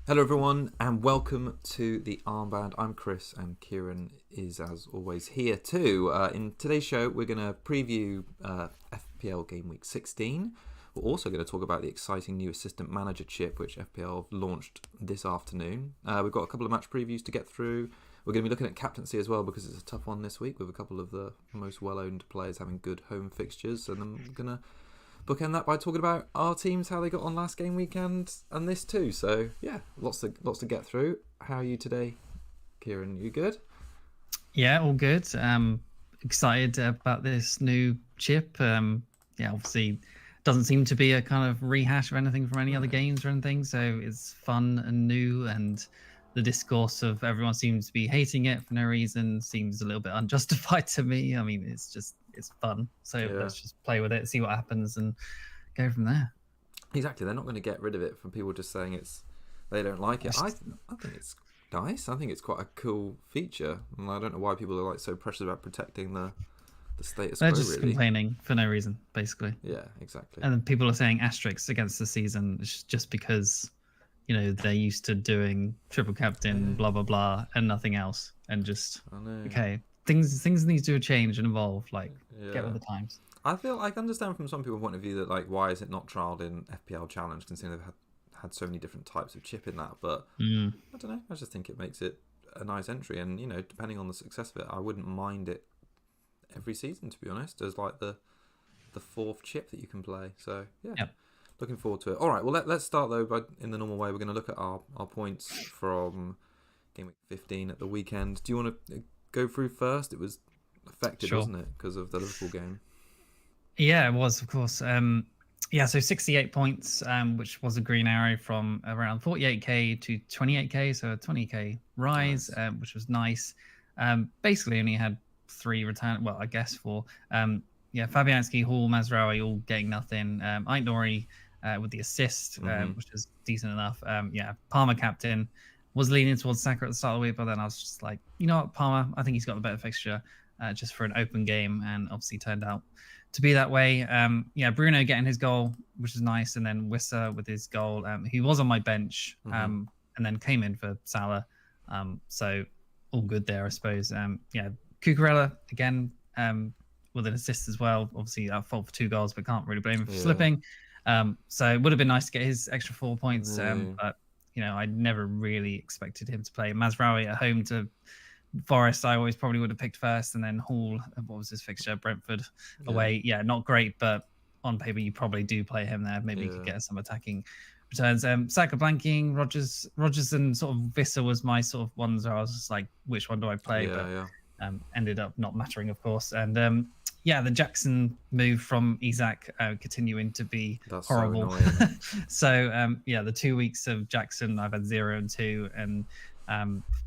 Hello everyone and welcome to the Armband. I'm Chris and Kieran is as always here too. In today's show we're going to preview FPL Gameweek 16. We're also going to talk about the exciting new assistant manager chip which FPL have launched this afternoon. We've got a couple of match previews to get through. We're going to be looking at captaincy as well because it's a tough one this week with a couple of the most well-owned players having good home fixtures, and then we're going to bookend that by talking about our teams, how they got on last game weekend, and this too. So yeah, lots to get through. How are you today, Kieran? You good? Yeah, all good. Excited about this new chip. Obviously, doesn't seem to be a kind of rehash of anything from any other games or anything. So it's fun and new, and the discourse of everyone seems to be hating it for no reason seems a little bit unjustified to me. I mean, it's fun. So let's just play with it, see what happens, and go from there. Exactly. They're not going to get rid of it from people just saying they don't like it. I think it's nice. I think it's quite a cool feature, and I don't know why people are like so precious about protecting the status quo. They're just complaining for no reason, basically. Yeah, exactly. And then people are saying asterisks against the season just because, you know, they're used to doing triple captain, blah blah blah, and nothing else, and just okay, things need to change and evolve. Like, get with the times. I feel I understand from some people's point of view that like, why is it not trialed in FPL Challenge, considering they've had so many different types of chip in that? But I don't know. I just think it makes it a nice entry, and you know, depending on the success of it, I wouldn't mind it every season, to be honest, as like the fourth chip that you can play. So yeah. Looking forward to it. All right, well, let's start, though, in the normal way. We're going to look at our points from Game Week 15 at the weekend. Do you want to go through first? It was affected, wasn't it, because of the Liverpool game? Yeah, it was, of course. So 68 points, which was a green arrow from around 48k to 28k, so a 20k rise, which was nice. Basically, only had 3 return. Well, I guess 4. Fabianski, Hall, Mazraoui all getting nothing. Aït-Nouri with the assist, which is decent enough. Palmer captain, was leaning towards Saka at the start of the week, but then I was just like, you know what, Palmer, I think he's got the better fixture just for an open game, and obviously turned out to be that way. Bruno getting his goal, which is nice, and then Wissa with his goal. He was on my bench and then came in for Salah. So all good there, I suppose. Cucurella again with an assist as well. Obviously at fault for 2 goals, but can't really blame him for slipping. So it would have been nice to get his extra 4 points, but you know, I never really expected him to play. Mazraoui at home to Forest, I always probably would have picked first, and then Hall, what was his fixture? Brentford away. Yeah, not great, but on paper you probably do play him there. Maybe you could get some attacking returns. Saka blanking, Rogers and sort of Vissa was my sort of ones where I was just like, which one do I play? Ended up not mattering, of course. And the Jackson move from Isak continuing to be horrible. So, the 2 weeks of Jackson, I've had 0 and 2, and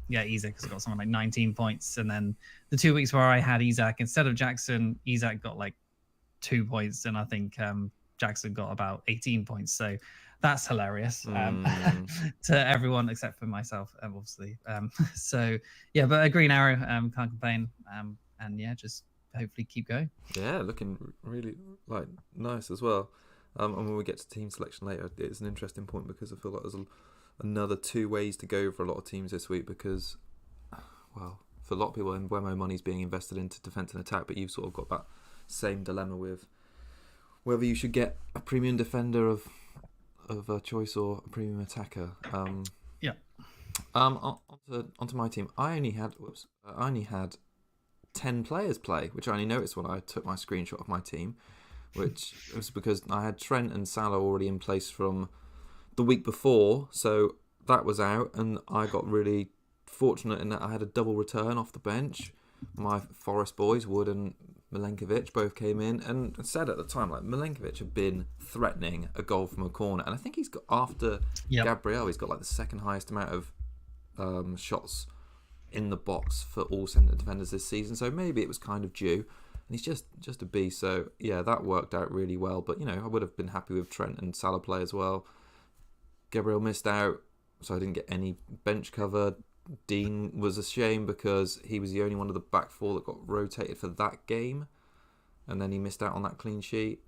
Isak has got something like 19 points, and then the 2 weeks where I had Isak instead of Jackson, Isak got like 2 points, and I think Jackson got about 18 points. So that's hilarious to everyone except for myself, obviously. But a green arrow, can't complain, and just hopefully keep going. Yeah, looking really like nice as well. And when we get to team selection later, it's an interesting point because I feel like there's another 2 ways to go for a lot of teams this week because, well, for a lot of people, Mbeumo money's being invested into defence and attack, but you've sort of got that same dilemma with whether you should get a premium defender of a choice or a premium attacker. Onto my team. I only had 10 players play, which I only noticed when I took my screenshot of my team, which was because I had Trent and Salah already in place from the week before, so that was out, and I got really fortunate in that I had a double return off the bench. My Forest boys, Wood and Milenkovic, both came in and said at the time, like, Milenkovic had been threatening a goal from a corner, and I think he's got, after Gabriel, he's got like the second highest amount of shots in the box for all centre defenders this season, so maybe it was kind of due, and he's just a beast. So yeah, that worked out really well, but you know, I would have been happy with Trent and Salah play as well. Gabriel missed out, so I didn't get any bench cover. Dean was a shame because he was the only one of the back 4 that got rotated for that game, and then he missed out on that clean sheet.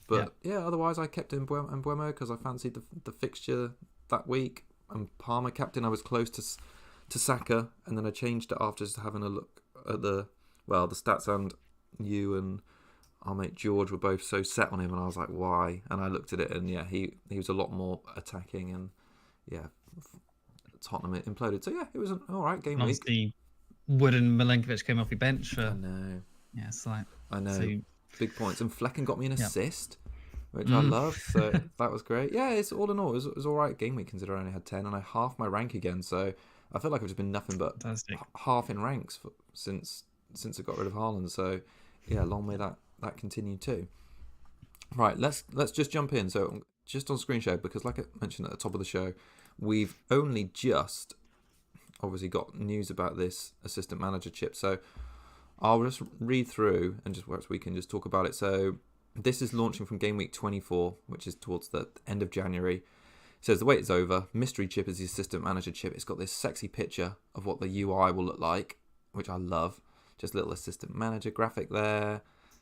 But otherwise I kept in Mbeumo because I fancied the fixture that week. and Palmer captain. I was close to Saka, and then I changed it after just having a look at the stats, and you and our mate George were both so set on him, and I was like, why? And I looked at it, and yeah, he was a lot more attacking, and yeah, Tottenham imploded. So yeah, it was an all right game week. Obviously, Wood and Milenkovic came off your bench. I know. Yeah, it's like I know. So, big points, and Flecken got me an assist, which Mm. I loved. So that was great. Yeah, it's all in all, it was all right game week considering I only had 10, and I halved my rank again. So I feel like I've just been nothing but fantastic. half in ranks since I got rid of Haaland. So yeah, long may that continue too. Right, let's just jump in. So just on screen share, because like I mentioned at the top of the show, we've only just obviously got news about this assistant manager chip. So I'll just read through and just perhaps we can just talk about it. So this is launching from Game Week 24, which is towards the end of January. It says the wait is over. Mystery chip is the assistant manager chip. It's got this sexy picture of what the UI will look like, which I love. Just a little assistant manager graphic there.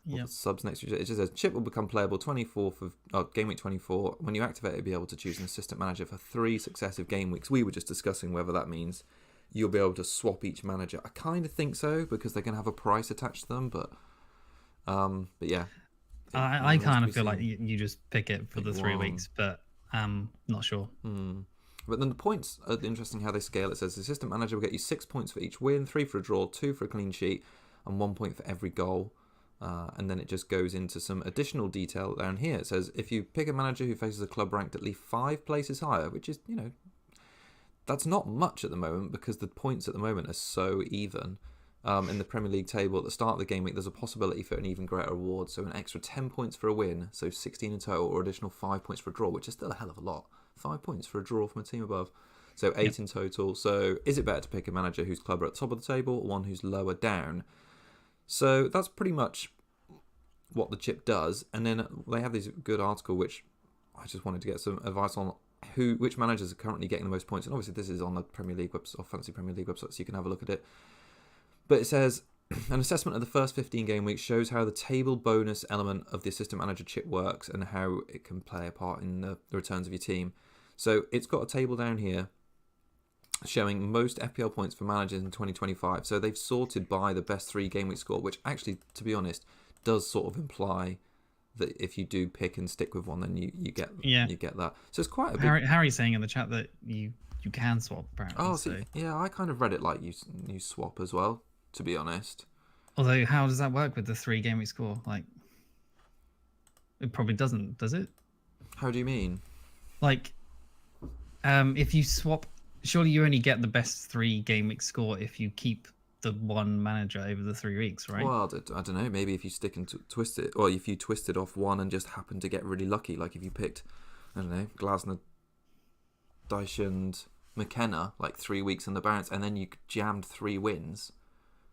All the subs next to it. It just says chip will become playable 24th of Game Week 24. When you activate it, you'll be able to choose an assistant manager for 3 successive game weeks. We were just discussing whether that means you'll be able to swap each manager. I kind of think so, because they're going to have a price attached to them, but yeah. I kind of feel like you just pick it for the 3 weeks, but not sure. But then the points are interesting how they scale. It says the assistant manager will get you 6 points for each win, 3 for a draw, 2 for a clean sheet, and 1 point for every goal. And then it just goes into some additional detail down here. It says if you pick a manager who faces a club ranked at least 5 places higher, which is, that's not much at the moment because the points at the moment are so even. In the Premier League table at the start of the game week, there's a possibility for an even greater reward. So an extra 10 points for a win, so 16 in total, or additional 5 points for a draw, which is still a hell of a lot. 5 points for a draw from a team above. So 8 in total. So is it better to pick a manager who's clever at the top of the table or one who's lower down? So that's pretty much what the chip does. And then they have this good article, which I just wanted to get some advice on which managers are currently getting the most points. And obviously this is on the Premier League website, or Fantasy Premier League website, so you can have a look at it. But it says, an assessment of the first 15 game weeks shows how the table bonus element of the assistant manager chip works and how it can play a part in the returns of your team. So it's got a table down here showing most FPL points for managers in 2025. So they've sorted by the best 3 game week score, which actually, to be honest, does sort of imply that if you do pick and stick with one, then you get that. So it's quite a big... Harry's saying in the chat that you can swap, apparently. Oh, so yeah, I kind of read it like you swap as well, to be honest. Although, how does that work with the 3 game week score? Like, it probably doesn't, does it? How do you mean? Like, if you swap, surely you only get the best 3 game week score if you keep the one manager over the 3 weeks, right? Well, I don't know. Maybe if you stick and twist it, or if you twisted off one and just happened to get really lucky, like if you picked, I don't know, Glasner, Dyche, and McKenna, like 3 weeks in the bounce, and then you jammed 3 wins.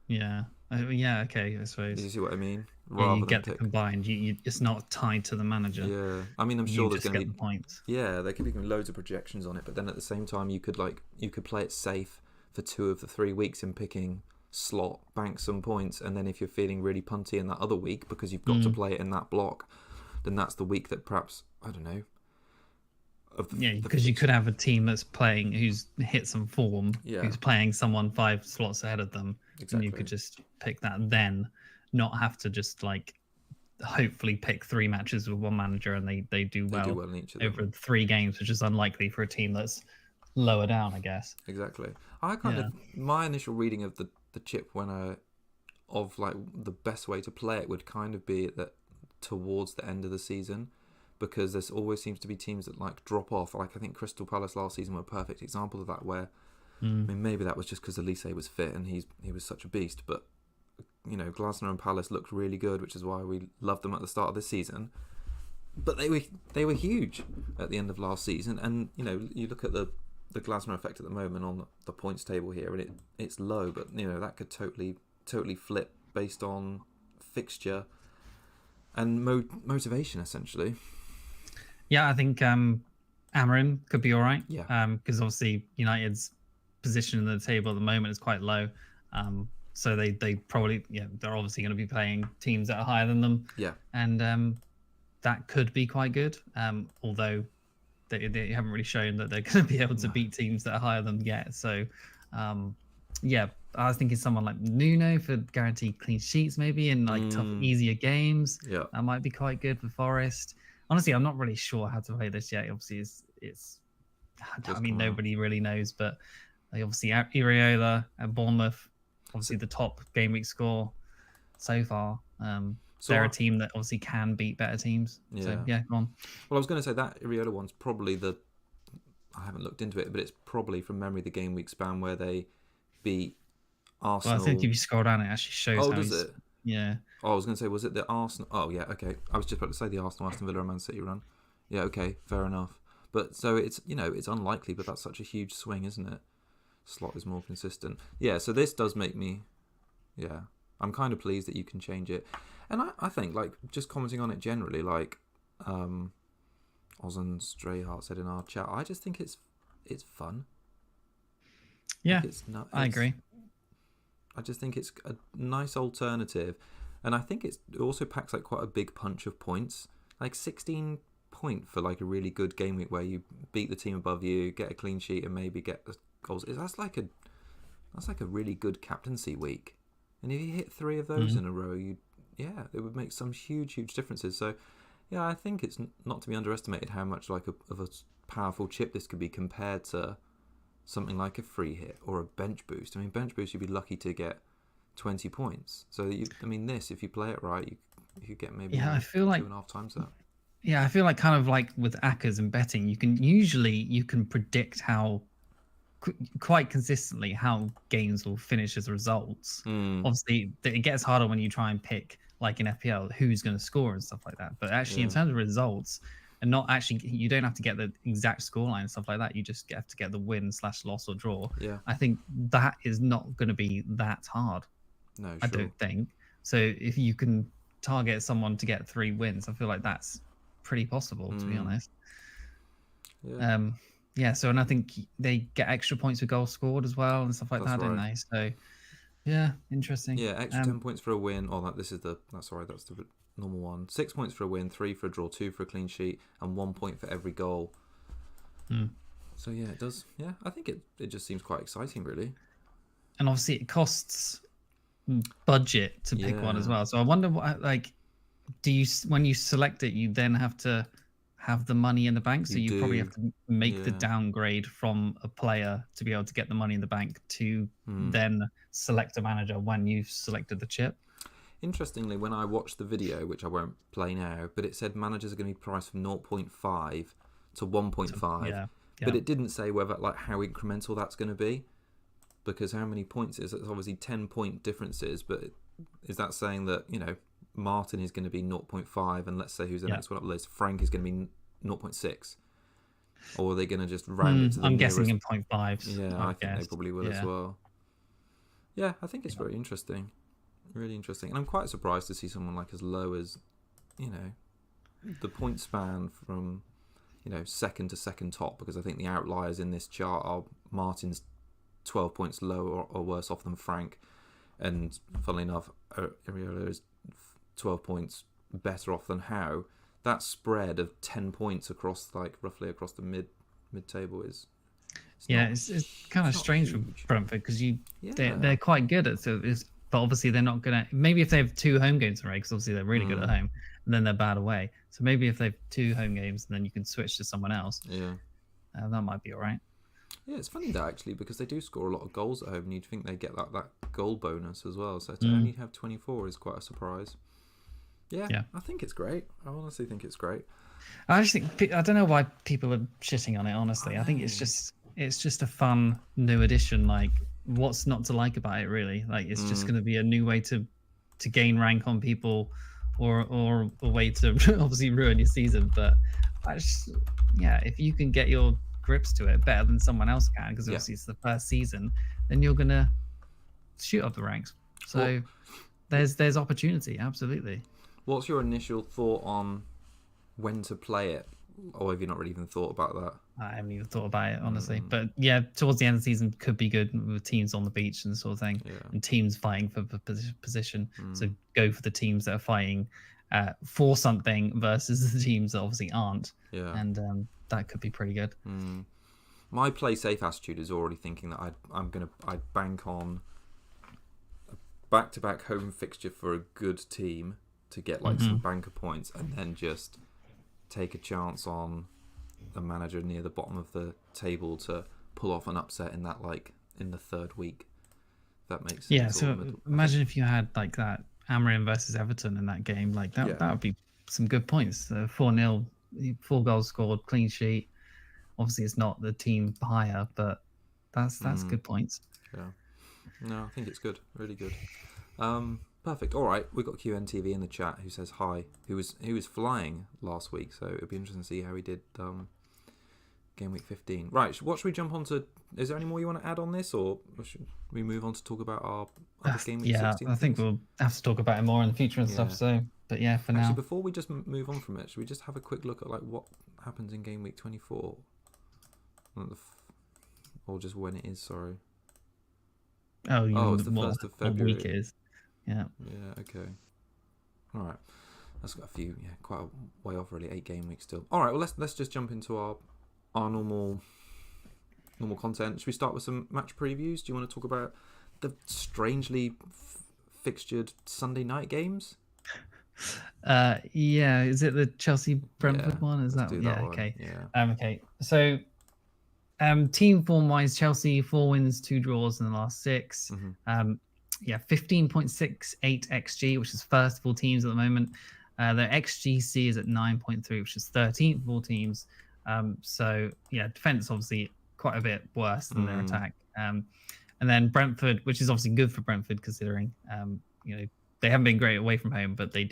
Yeah. Yeah. Okay. I suppose. You see what I mean? Yeah, you get the combined. It's not tied to the manager. Yeah. I mean, I'm sure there's going to be the points. Yeah, there could be loads of projections on it, but then at the same time, you could play it safe for 2 of the 3 weeks in picking slot, bank some points, and then if you're feeling really punty in that other week because you've got to play it in that block, then that's the week that perhaps, I don't know. Because you could have a team that's playing who's hit some form, who's playing someone 5 slots ahead of them, and you could just pick that, then not have to just hopefully pick 3 matches with one manager and they do well in each of over them. 3 games, which is unlikely for a team that's lower down, I guess. Exactly. I my initial reading of the chip of the best way to play it would kind of be that towards the end of the season, because there always seems to be teams that drop off. I think Crystal Palace last season were a perfect example of that, where I mean, maybe that was just because Elise was fit and he was such a beast, but Glasner and Palace looked really good, which is why we loved them at the start of this season. But they were huge at the end of last season, and you look at the Glasner effect at the moment on the points table here, and it's low, but that could totally flip based on fixture and motivation, essentially. Yeah, I think Amarin could be all right. Yeah. Because obviously United's position in the table at the moment is quite low. So they probably they're obviously going to be playing teams that are higher than them. Yeah. And that could be quite good. Although they haven't really shown that they're going to be able to beat teams that are higher than them yet. So, yeah, I was thinking someone like Nuno for guaranteed clean sheets, maybe in like tough, easier games. Yeah, that might be quite good for Forest. Honestly, I'm not really sure how to play this yet. Obviously, it's I mean, nobody really knows, but obviously Iriola at Bournemouth, obviously the top game week score so far. They're a team that obviously can beat better teams. Yeah. So yeah, go on. Well, I was going to say that Iriola one's probably I haven't looked into it, but it's probably from memory the game week span where they beat Arsenal. Well, I think if you scroll down, it actually shows. Oh, does it? Yeah. Oh, I was going to say, was it the Arsenal? Oh, yeah, okay. I was just about to say the Arsenal, Aston Villa, and Man City run. Yeah, okay, fair enough. But so it's it's unlikely, but that's such a huge swing, isn't it? Slot is more consistent. Yeah, so this does make me. Yeah, I'm kind of pleased that you can change it, and I think like just commenting on it generally, like Ozen Strayhart said in our chat, I just think it's fun. Yeah, I agree. I just think it's a nice alternative, and I think it also packs like quite a big punch of points, like 16 point for like a really good game week where you beat the team above you, get a clean sheet, and maybe get the goals. That's like a really good captaincy week, and if you hit 3 of those in a row, it would make some huge differences. So yeah, I think it's not to be underestimated how much like of a powerful chip this could be compared to something like a free hit or a bench boost. I mean, bench boost, you'd be lucky to get 20 points. So, this, if you play it right, you could get maybe I feel like 2.5 times that. Yeah, I feel like kind of like with ACCAs and betting, you can predict how quite consistently how games will finish as results. Obviously, it gets harder when you try and pick, like in FPL, who's going to score and stuff like that. But actually, in terms of results, and not actually, you don't have to get the exact scoreline and stuff like that. You just have to get the win/loss or draw. Yeah, I think that is not going to be that hard. No, sure. I don't think so. If you can target someone to get 3 wins, I feel like that's pretty possible, to be honest. So and I think they get extra points for goals scored as well and stuff like that, don't they? So yeah, interesting. Yeah, extra 10 points for a win. That's the normal one. 6 points for a win, 3 for a draw, 2 for a clean sheet, and 1 point for every goal. So yeah, it does. Yeah, I think it just seems quite exciting, really. And obviously, it costs budget to pick one as well. So I wonder what do you, when you select it, you then have to have the money in the bank, so you probably have to make the downgrade from a player to be able to get the money in the bank to then select a manager when you've selected the chip. Interestingly, when I watched the video, which I won't play now, but it said managers are going to be priced from 0.5 to 1.5, but it didn't say whether how incremental that's going to be, because how many points is it? It's obviously 10-point differences, but is that saying that Martin is going to be 0.5, and let's say who's the next one up the list, Frank is going to be 0.6, or are they going to just round it to the I'm nearest? Guessing in 0.5s. Yeah, I think they probably will as well. Yeah, I think it's very interesting, really interesting, and I'm quite surprised to see someone like as low as the point span from second to second top, because I think the outliers in this chart are Martin's 12 points lower or worse off than Frank, and funnily enough, Ariola is 12 points better off than Howe. That spread of 10 points across roughly across the mid table is it's kind of strange for Brentford, because they're quite good at but obviously they're not gonna, maybe if they have 2 home games in a row, because obviously they're really good at home, and then they're bad away, so maybe if they have 2 home games and then you can switch to someone else, that might be all right. Yeah, it's funny that actually, because they do score a lot of goals at home, and you'd think they get that goal bonus as well, so to only have 24 is quite a surprise. Yeah, I think it's great. I honestly think it's great. I don't know why people are shitting on it, honestly. I think it's just a fun new addition. Like, what's not to like about it, really? Like, it's just going to be a new way to gain rank on people, or a way to obviously ruin your season. But if you can get your grips to it better than someone else can, because obviously it's the first season, then you're going to shoot up the ranks. So there's opportunity, absolutely. What's your initial thought on when to play it? Or have you not really even thought about that? I haven't even thought about it, honestly. But yeah, towards the end of the season could be good with teams on the beach and sort of thing, and teams fighting for position. So go for the teams that are fighting for something versus the teams that obviously aren't. And that could be pretty good. My play safe attitude is already thinking that I'd bank on a back-to-back home fixture for a good team to get like some banker points, and then just take a chance on a manager near the bottom of the table to pull off an upset in that, like, in the third week. If that makes sense. Yeah, so imagine if you had like that Amarin versus Everton in that game, like that would be some good points. 4-0, 4 goals scored, clean sheet. Obviously it's not the team higher, but that's good points. Yeah. No, I think it's good. Really good. Perfect. All right, we've got QNTV in the chat who says hi. Who was flying last week, so it'll be interesting to see how he did game week 15. Right, what should we jump on to? Is there any more you want to add on this, or should we move on to talk about our other game week 16? I think we'll have to talk about it more in the future and stuff. So, but yeah, for now. Before we just move on from it, should we just have a quick look at like what happens in game week 24, or just when it is? Sorry. It's the 1st of February. What week it is? Yeah. Yeah. Okay. All right. That's got a few. Yeah, quite a way off really. 8 game weeks still. All right. Well, let's just jump into our normal content. Should we start with some match previews? Do you want to talk about the strangely fixtured Sunday night games? Yeah. Is it the Chelsea Brentford one? Is that one? Okay. Yeah. Okay. So, team form wise, Chelsea 4 wins, 2 draws in the last 6. 15.68 xG, which is first of all teams at the moment. Their XGC is at 9.3, which is 13th of all teams. So yeah, defense obviously quite a bit worse than their attack. And then Brentford, which is obviously good for Brentford considering they haven't been great away from home, but they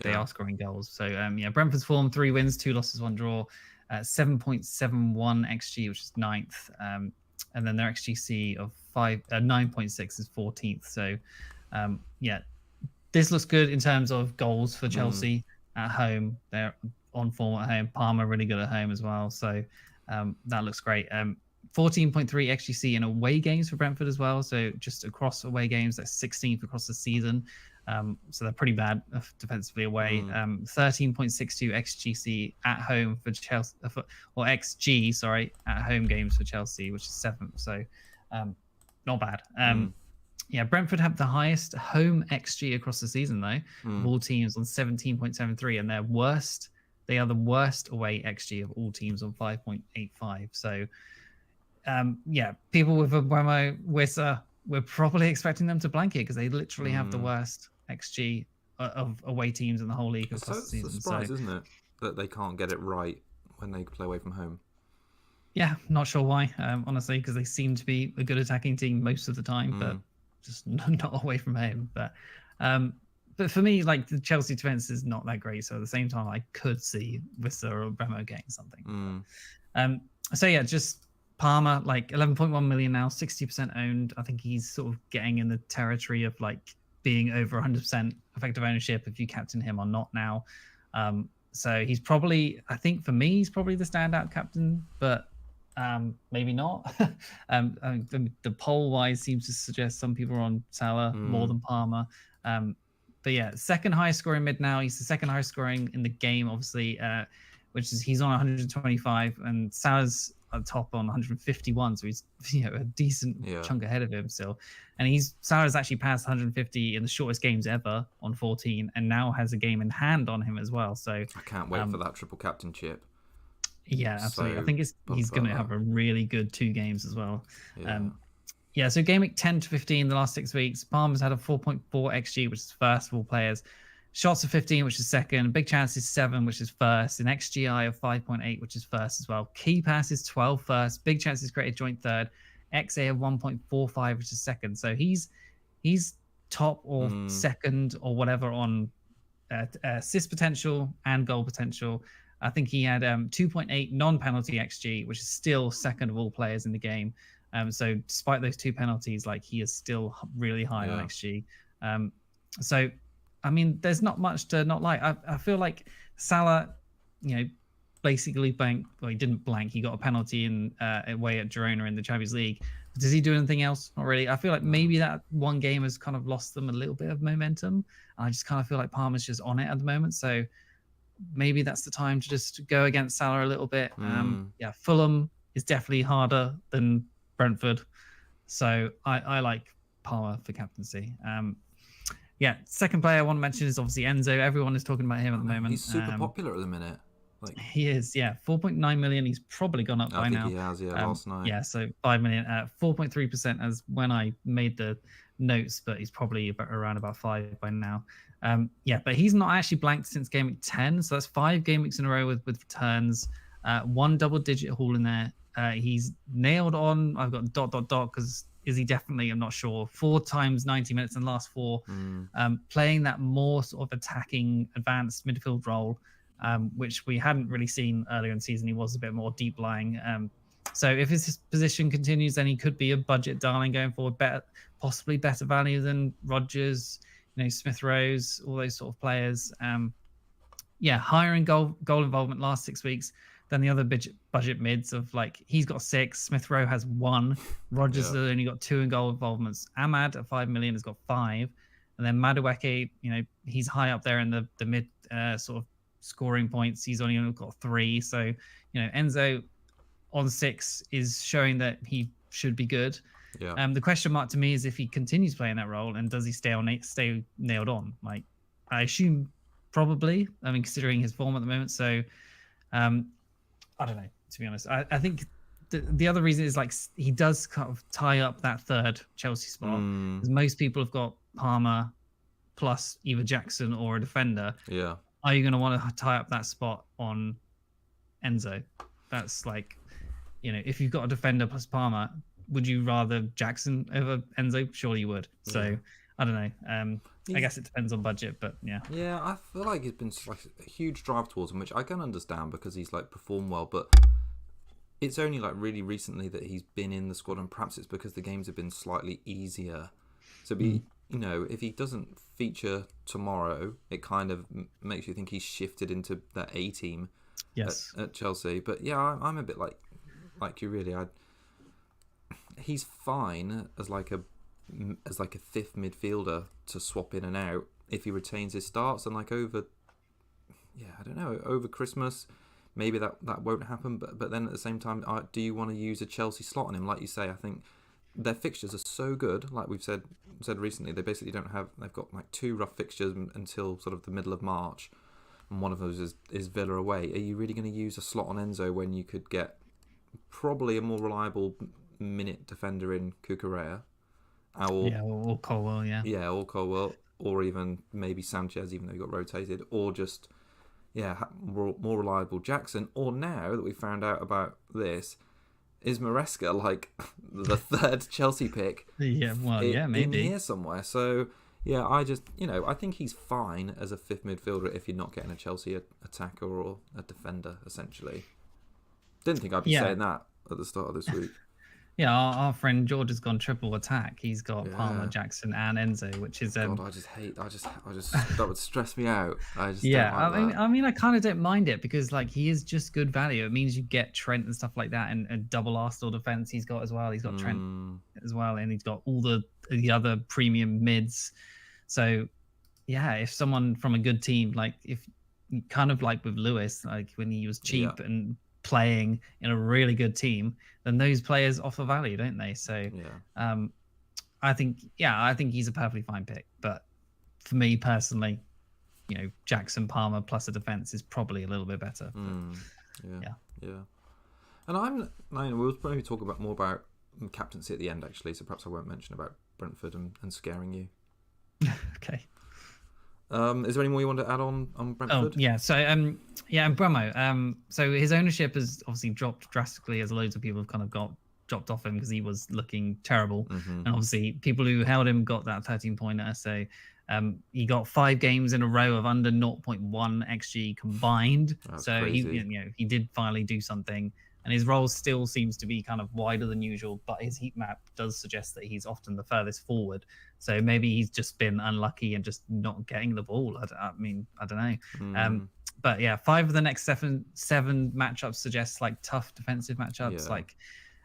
are scoring goals. So Brentford's form 3 wins, 2 losses, 1 draw, 7.71 xG, which is 9th. And then their XGC of 9.6 is 14th. So this looks good in terms of goals for Chelsea at home. They're on form at home. Palmer really good at home as well. So that looks great. 14.3 XGC in away games for Brentford as well. So just across away games, that's 16th across the season. So they're pretty bad defensively away. 13.62 XGC at home for Chelsea, or XG, sorry, at home games for Chelsea, which is 7th. So not bad. Brentford have the highest home XG across the season, though, of all teams on 17.73, and they are the worst away XG of all teams on 5.85. So, people with Abuemo, Wissa, we're probably expecting them to blank it because they literally have the worst XG of away teams in the whole league across the season. It's a surprise, isn't it, that they can't get it right when they play away from home? Yeah, not sure why, honestly, because they seem to be a good attacking team most of the time, but just not away from home. But for me, like, the Chelsea defense is not that great. So at the same time, I could see Wissa or Bremo getting something. Just Palmer, like 11.1 million now, 60% owned. I think he's sort of getting in the territory of like being over 100% effective ownership if you captain him or not now. So he's probably, I think for me, he's probably the standout captain, but maybe not. The poll wise seems to suggest some people are on Salah more than Palmer. But yeah, second highest scoring mid now. He's the second highest scoring in the game, obviously, which is he's on 125, and Salah's at top on 151. So he's a decent chunk ahead of him still. And Salah's actually passed 150 in the shortest games ever on 14, and now has a game in hand on him as well. So I can't wait for that triple captainship. Yeah, absolutely. So I think he's going to have a really good 2 games as well. So game week 10 to 15, the last 6 weeks, Palmer's had a 4.4 XG, which is first of all players. Shots of 15, which is second. Big chances 7, which is first. An XGI of 5.8, which is first as well. Key passes 12 first. Big chances created joint third. XA of 1.45, which is second. So he's top or second or whatever on assist potential and goal potential. I think he had 2.8 non-penalty XG, which is still second of all players in the game. So despite those 2 penalties, like, he is still really high on XG. So, I mean, there's not much to not like. I feel like Salah, basically blanked. Well, he didn't blank. He got a penalty away at Girona in the Champions League. Does he do anything else? Not really. I feel like maybe that one game has kind of lost them a little bit of momentum. I just kind of feel like Palmer's just on it at the moment. So maybe that's the time to just go against Salah a little bit. Mm. Yeah, Fulham is definitely harder than Brentford, so I like Palmer for captaincy. Yeah, second player I want to mention is obviously Enzo. Everyone is talking about him at the moment. He's super popular at the minute. Like, he is, yeah, 4.9 million. He's probably gone up I by think now. he has, last night. Yeah, so 5 million, 4.3% as when I made the notes, but he's probably around about 5 by now. Yeah, but he's not actually blanked since game week 10, so that's 5 game weeks in a row with returns, 1 double-digit haul in there. He's nailed on. I've got ... because is he definitely? I'm not sure. 4 times 90 minutes in the last 4, playing that more sort of attacking, advanced midfield role. Which we hadn't really seen earlier in the season. He was a bit more deep lying. So if his position continues, then he could be a budget darling going forward. Possibly better value than Rodgers, Smith Rose, all those sort of players. Yeah, higher in goal involvement last 6 weeks than the other budget mids of like he's got 6, Smith Rowe has 1, Rodgers has only got 2 in goal involvements. Ahmad at 5 million has got 5, and then Madueke, he's high up there in the mid sort of scoring points. He's only got 3, so Enzo on 6 is showing that he should be good. Yeah. The question mark to me is if he continues playing that role and does he stay nailed on? Like I assume probably. I mean, considering his form at the moment. So I don't know, to be honest. I think the other reason is like he does kind of tie up that third Chelsea spot because most people have got Palmer plus either Jackson or a defender. Yeah. Are you going to want to tie up that spot on Enzo? That's like, if you've got a defender plus Palmer, would you rather Jackson over Enzo? Surely you would. So I don't know. I guess it depends on budget, but yeah. Yeah, I feel like he's been like a huge drive towards him, which I can understand because he's like performed well, but it's only like really recently that he's been in the squad, and perhaps it's because the games have been slightly easier. So if he doesn't feature tomorrow, it kind of makes you think he's shifted into that A team at Chelsea. But yeah, I'm a bit like you really. He's fine as like a fifth midfielder to swap in and out if he retains his starts, and like over Christmas maybe that won't happen, but then at the same time, do you want to use a Chelsea slot on him? Like you say, I think their fixtures are so good, like we've said recently. They basically they've got like 2 rough fixtures until sort of the middle of March, and one of those is Villa away. Are you really going to use a slot on Enzo when you could get probably a more reliable minute defender in Cucurella? Or Colwell, or Colwell, or even maybe Sanchez, even though he got rotated, or just more reliable Jackson. Or now that we found out about this, is Maresca like the third Chelsea pick? Maybe in here somewhere. So yeah, I think he's fine as a fifth midfielder if you're not getting a Chelsea attacker or a defender. Essentially, didn't think I'd be saying that at the start of this week. Yeah, our friend George has gone triple attack. He's got Palmer, Jackson, and Enzo, which is God, I just that would stress me out. I just I mean, I kind of don't mind it because like he is just good value. It means you get Trent and stuff like that, and double Arsenal defense he's got as well. He's got Trent as well, and he's got all the other premium mids. So yeah, if someone from a good team, like if kind of like with Lewis, like when he was cheap and playing in a really good team, then those players offer value, don't they? So I think he's a perfectly fine pick, but for me personally, Jackson, Palmer plus a defense is probably a little bit better. And we'll probably talk more about captaincy at the end actually, so perhaps I won't mention about Brentford and scaring you. Okay. Is there any more you want to add on Brentford? Oh yeah, so and Bremo. So his ownership has obviously dropped drastically as loads of people have kind of dropped off him because he was looking terrible, and obviously people who held him got that 13-pointer. So he got 5 games in a row of under 0.1 xG combined. That's so crazy. he did finally do something. And his role still seems to be kind of wider than usual, but his heat map does suggest that he's often the furthest forward. So maybe he's just been unlucky and just not getting the ball. I mean, I don't know. But yeah, 5 of the next seven matchups suggest like tough defensive matchups. Like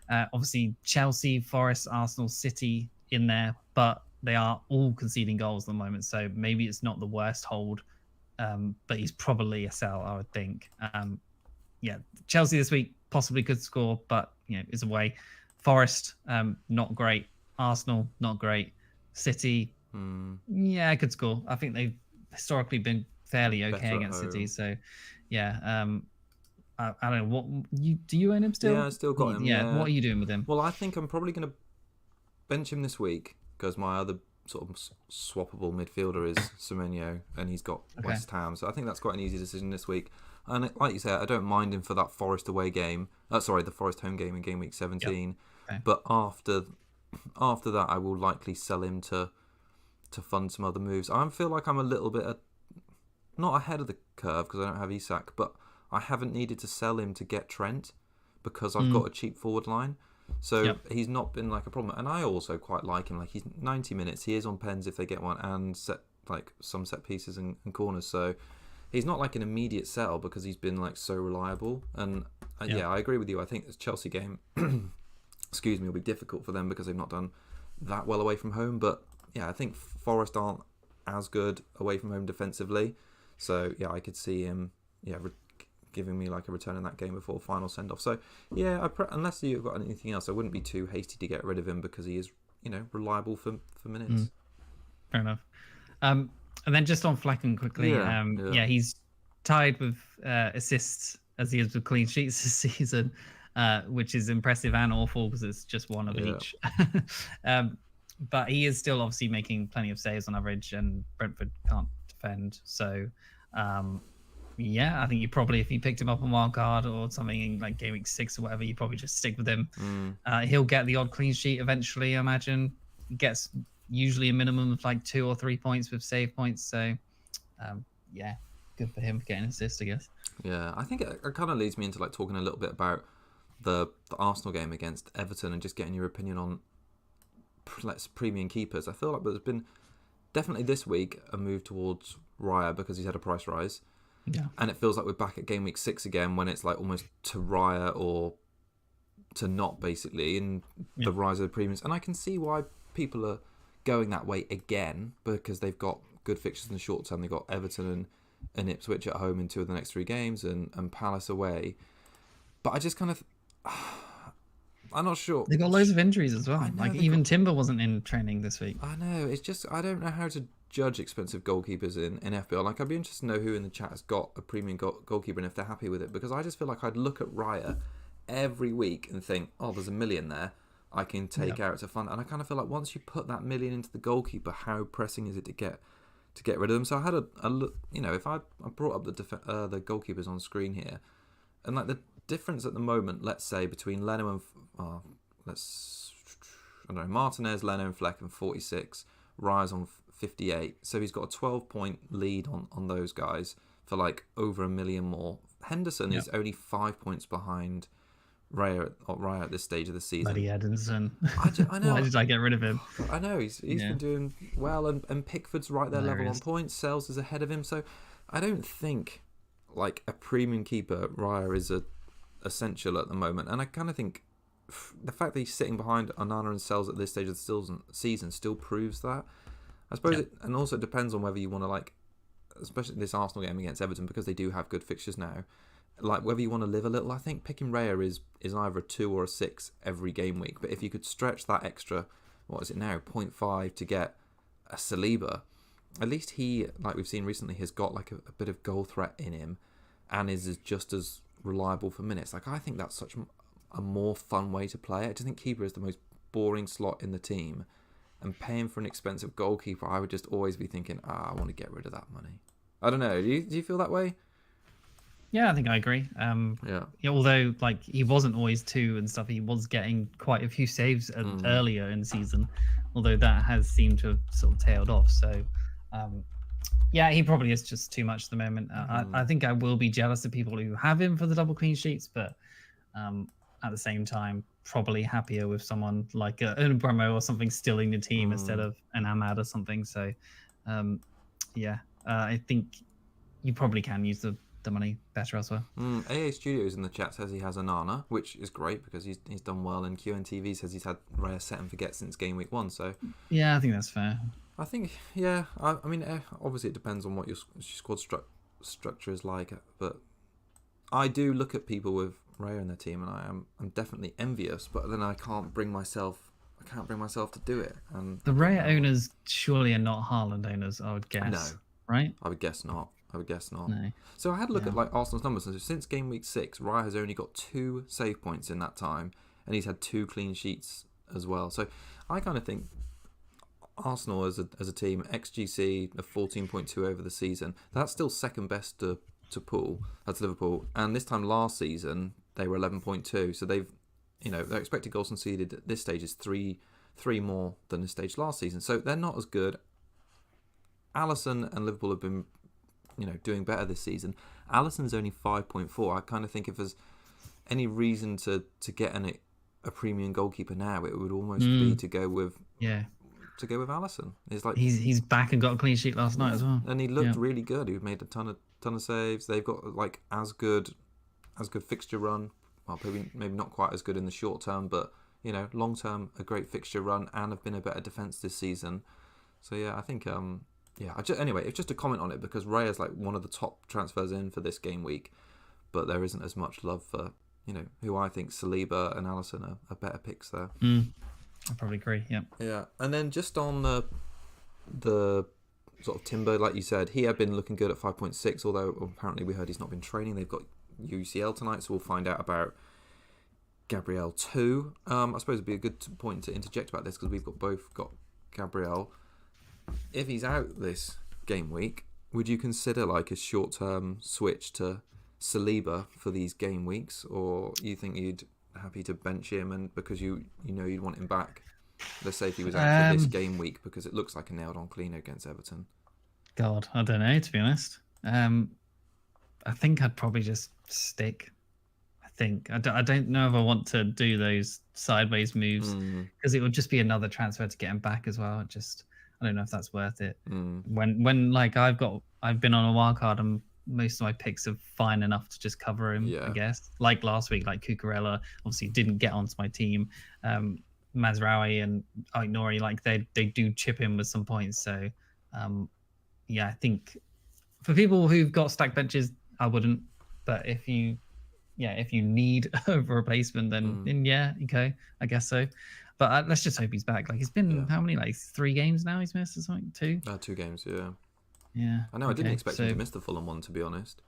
obviously Chelsea, Forest, Arsenal, City in there, but they are all conceding goals at the moment. So maybe it's not the worst hold but he's probably a sell, I would think. Yeah, Chelsea this week possibly could score, but is away. Forest, not great. Arsenal, not great. City, yeah, could score. I think they've historically been fairly okay against City. So, yeah, I don't know what do you own him still? Yeah, I still got him. Yeah. What are you doing with him? Well, I think I'm probably going to bench him this week because my other sort of swappable midfielder is Semenyo, and he's got West Ham. So I think that's quite an easy decision this week. And like you say, I don't mind him for that Forest away game. The Forest home game in game week 17. Yep. Okay. But after that, I will likely sell him to fund some other moves. I feel like I'm a little bit not ahead of the curve because I don't have Isak, but I haven't needed to sell him to get Trent because I've got a cheap forward line. So he's not been like a problem. And I also quite like him. Like he's 90 minutes. He is on pens if they get one and some set pieces and corners. So he's not like an immediate sell because he's been like so reliable. And yeah, I agree with you. I think this Chelsea game, will be difficult for them because they've not done that well away from home. But yeah, I think Forest aren't as good away from home defensively. So yeah, I could see him giving me like a return in that game before final send off. So yeah, unless you've got anything else, I wouldn't be too hasty to get rid of him because he is reliable for minutes. Fair enough. And then just on Flecken quickly, he's tied with assists as he is with clean sheets this season, which is impressive and awful because it's just one of each. But he is still obviously making plenty of saves on average, and Brentford can't defend. So, I think you probably, if you picked him up on wildcard or something in like game week 6 or whatever, you probably just stick with him. He'll get the odd clean sheet eventually, I imagine. He gets usually a minimum of like 2 or 3 points with save points. So, good for him for getting an assist, I guess. Yeah, I think it kind of leads me into like talking a little bit about the Arsenal game against Everton and just getting your opinion on premium keepers. I feel like there's been definitely this week a move towards Raya because he's had a price rise. Yeah. And it feels like we're back at game week 6 again when it's like almost to Raya or to not basically in the rise of the premiums. And I can see why people are going that way again because they've got good fixtures in the short term. They've got Everton and Ipswich at home in 2 of the next 3 games and Palace away. But I just kind of... I'm not sure. They got loads of injuries as well. Like even Timber wasn't in training this week. I know. It's just I don't know how to judge expensive goalkeepers in FPL. Like I'd be interested to know who in the chat has got a premium goalkeeper and if they're happy with it. Because I just feel like I'd look at Raya every week and think, oh, there's $1 million there I can take out to fund. And I kind of feel like once you put that $1 million into the goalkeeper, how pressing is it to get rid of them? So I had a look. If I brought up the goalkeepers on screen here, and like the difference at the moment, let's say between Leno and Martinez, Leno and Fleck and 46, Rise on 58. So he's got a 12-point lead on those guys for like over $1 million more. Henderson is only 5 points behind Raya at this stage of the season. Bloody Edinson. I know. Why did I get rid of him? I know he's been doing well, and Pickford's right there level on points. Sells is ahead of him, so I don't think like a premium keeper Raya is essential at the moment, and I kind of think the fact that he's sitting behind Onana and Sells at this stage of the season still proves that. I suppose and also it depends on whether you want to like, especially this Arsenal game against Everton because they do have good fixtures now, like whether you want to live a little. I think picking Raya is either a 2 or a 6 every game week, but if you could stretch that extra, what is it now, 0.5 to get a Saliba, at least he, like we've seen recently, has got like a bit of goal threat in him and is just as reliable for minutes. Like I think that's such a more fun way to play it. I just think keeper is the most boring slot in the team, and paying for an expensive goalkeeper, I would just always be thinking, I want to get rid of that money. I don't know. Do you feel that way? Yeah, I think I agree. Although like he wasn't always 2 and stuff, he was getting quite a few saves earlier in the season. Although that has seemed to have sort of tailed off. So he probably is just too much at the moment. I think I will be jealous of people who have him for the double clean sheets, but at the same time, probably happier with someone like an Bremo or something still in the team instead of an Ahmad or something. So, I think you probably can use the money better elsewhere. AA Studios in the chat says he has Onana, which is great because he's done well, and QNTV says he's had Raya set and forget since game week 1. So yeah, I think that's fair. I think, yeah. I mean, obviously it depends on what your squad structure is like, but I do look at people with Raya in their team, and I'm definitely envious. But then I can't bring myself to do it. And The I don't Raya know. owners surely are not Haaland owners, I would No, guess, right? I would guess not. I would guess not. No. So I had a look Yeah. at like Arsenal's numbers. So since game week 6, Raya has only got 2 save points in that time, and he's had 2 clean sheets as well. So I kind of think Arsenal as a team, XGC of 14.2 over the season, that's still second best to Pool. That's Liverpool. And this time last season they were 11.2. So they've, their expected goals conceded at this stage is three more than this stage last season. So they're not as good. Alisson and Liverpool have been, doing better this season. Alisson's only 5.4. I kind of think if there's any reason to get a premium goalkeeper now, it would almost be to go with Alisson. It's like he's back and got a clean sheet last night as well, and he looked really good. He made a ton of saves. They've got like as good fixture run. Well, maybe not quite as good in the short term, but long term a great fixture run, and have been a better defense this season. So yeah, I think anyway, it's just a comment on it because Raya's like one of the top transfers in for this game week, but there isn't as much love for who I think Saliba and Alisson are better picks there. I probably agree. Yeah, and then just on the sort of Timber, like you said, he had been looking good at 5.6, although apparently we heard he's not been training. They've got UCL tonight, so we'll find out about Gabriel too. I suppose it'd be a good point to interject about this because we've both got Gabriel. If he's out this game week, would you consider like a short-term switch to Saliba for these game weeks, or you think you'd happy to bench him and because you'd want him back? Let's say if he was out for this game week because it looks like a nailed-on cleaner against Everton. God, I don't know, to be honest. I think I'd probably just stick. I don't know if I want to do those sideways moves because it would just be another transfer to get him back as well. I don't know if that's worth it. When like I've been on a wild card and most of my picks are fine enough to just cover him, I guess. Like last week, like Cucurella obviously didn't get onto my team. Mazraoui and Nori, like they do chip in with some points. So I think for people who've got stacked benches, I wouldn't. But if you need a replacement, then okay, I guess so. But let's just hope he's back. Like, it's been how many, like 3 games now he's missed or something? 2? 2 games, yeah. Yeah. I know, I didn't expect him to miss the Fulham one, to be honest.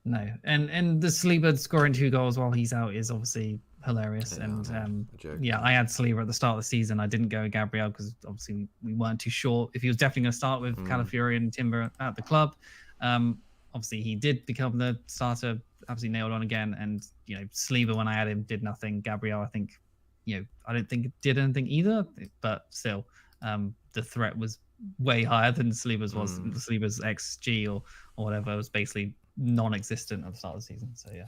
No. And the Saliba scoring 2 goals while he's out is obviously hilarious. Yeah, I had Saliba at the start of the season. I didn't go with Gabriel because obviously we weren't too sure if he was definitely going to start with Calafiori and Timber at the club. Obviously he did become the starter, absolutely nailed on again. And, Saliba, when I had him, did nothing. Gabriel, I think, I don't think it did anything either, but still, the threat was way higher than Saliba's was. Saliba's XG or whatever was basically non-existent at the start of the season. So yeah,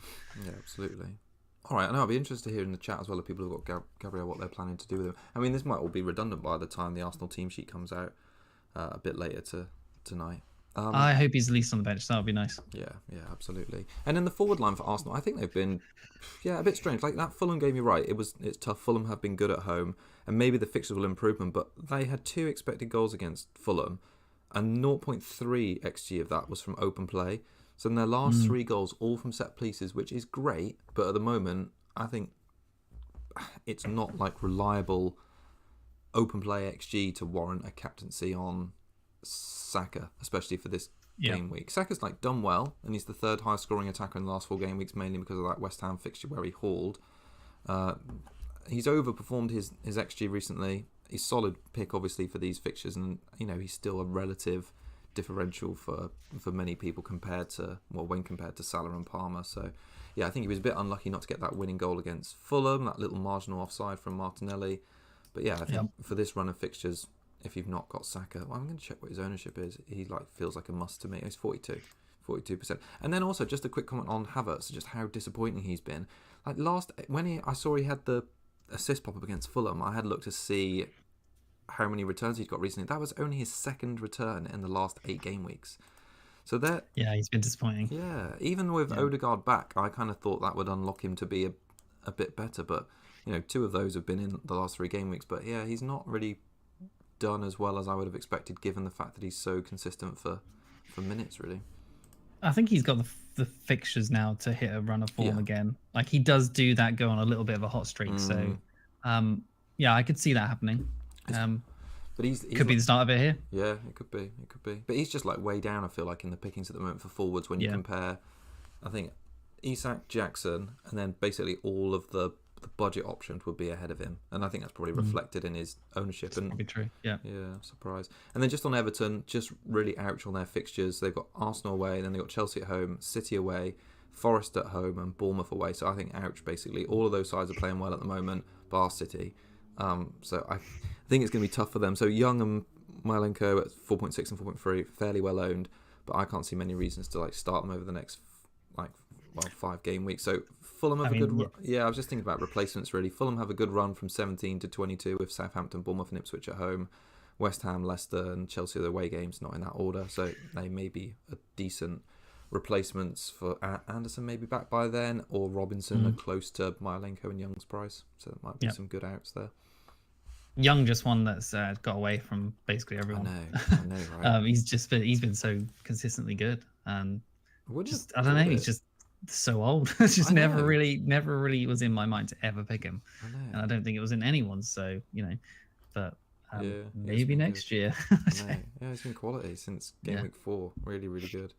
absolutely. All right, and I'll be interested to hear in the chat as well if people who've got Gabriel what they're planning to do with him. I mean, this might all be redundant by the time the Arsenal team sheet comes out a bit later tonight. I hope he's at least on the bench. That would be nice. Yeah, absolutely. And in the forward line for Arsenal, I think they've been, a bit strange. Like that Fulham game, you're right. It's tough. Fulham have been good at home, and maybe the fixtures will improve them. But they had 2 expected goals against Fulham, and 0.3 xG of that was from open play. So in their last 3 goals, all from set pieces, which is great. But at the moment, I think it's not like reliable open play xG to warrant a captaincy on Saka, especially for this game week. Saka's like done well, and he's the 3rd highest scoring attacker in the last 4 game weeks, mainly because of that West Ham fixture where he hauled. He's overperformed his XG recently. He's solid pick, obviously, for these fixtures, and he's still a relative differential for many people when compared to Salah and Palmer. So I think he was a bit unlucky not to get that winning goal against Fulham, that little marginal offside from Martinelli. But I think for this run of fixtures, if you've not got Saka, I'm going to check what his ownership is. He feels like a must to me. It's 42%. And then also just a quick comment on Havertz, just how disappointing he's been. Like I saw he had the assist pop up against Fulham, I had looked to see how many returns he's got recently. That was only his 2nd return in the last 8 game weeks. So that he's been disappointing. Yeah, even with Odegaard back, I kind of thought that would unlock him to be a bit better. But 2 of those have been in the last 3 game weeks. But he's not really done as well as I would have expected, given the fact that he's so consistent for minutes, really. I think he's got the fixtures now to hit a run of form Yeah. again. Like he does do that, go on a little bit of a hot streak. So, yeah, I could see that happening. But he's could be the start of it here. Yeah, it could be. But he's just like way down, I feel like, in the pickings at the moment for forwards when you compare, I think, Isak, Jackson, and then basically all of the budget options would be ahead of him. And I think that's probably reflected in his ownership. And probably true, yeah. Yeah, surprise. And then just on Everton, just really ouch on their fixtures. They've got Arsenal away, and then they've got Chelsea at home, City away, Forest at home, and Bournemouth away. So I think ouch, basically. All of those sides are playing well at the moment, bar City. So I think it's going to be tough for them. So Young and Mylenko at 4.6 and 4.3, fairly well owned, but I can't see many reasons to like start them over the next 5 game weeks. So Fulham have a good run. Yeah, I was just thinking about replacements really. Fulham have a good run from 17 to 22 with Southampton, Bournemouth, and Ipswich at home. West Ham, Leicester, and Chelsea are the away games, not in that order. So they may be a decent replacements for Anderson, maybe back by then, or Robinson are close to Mylenko and Young's price. So there might be some good outs there. Young just one that's got away from basically everyone. I know, right? He's been so consistently good, and I don't know. He's just so old. It's just never really was in my mind to ever pick him, and I don't think it was in anyone's. So but maybe next year. Yeah, it's been quality since game week 4. Really, really good.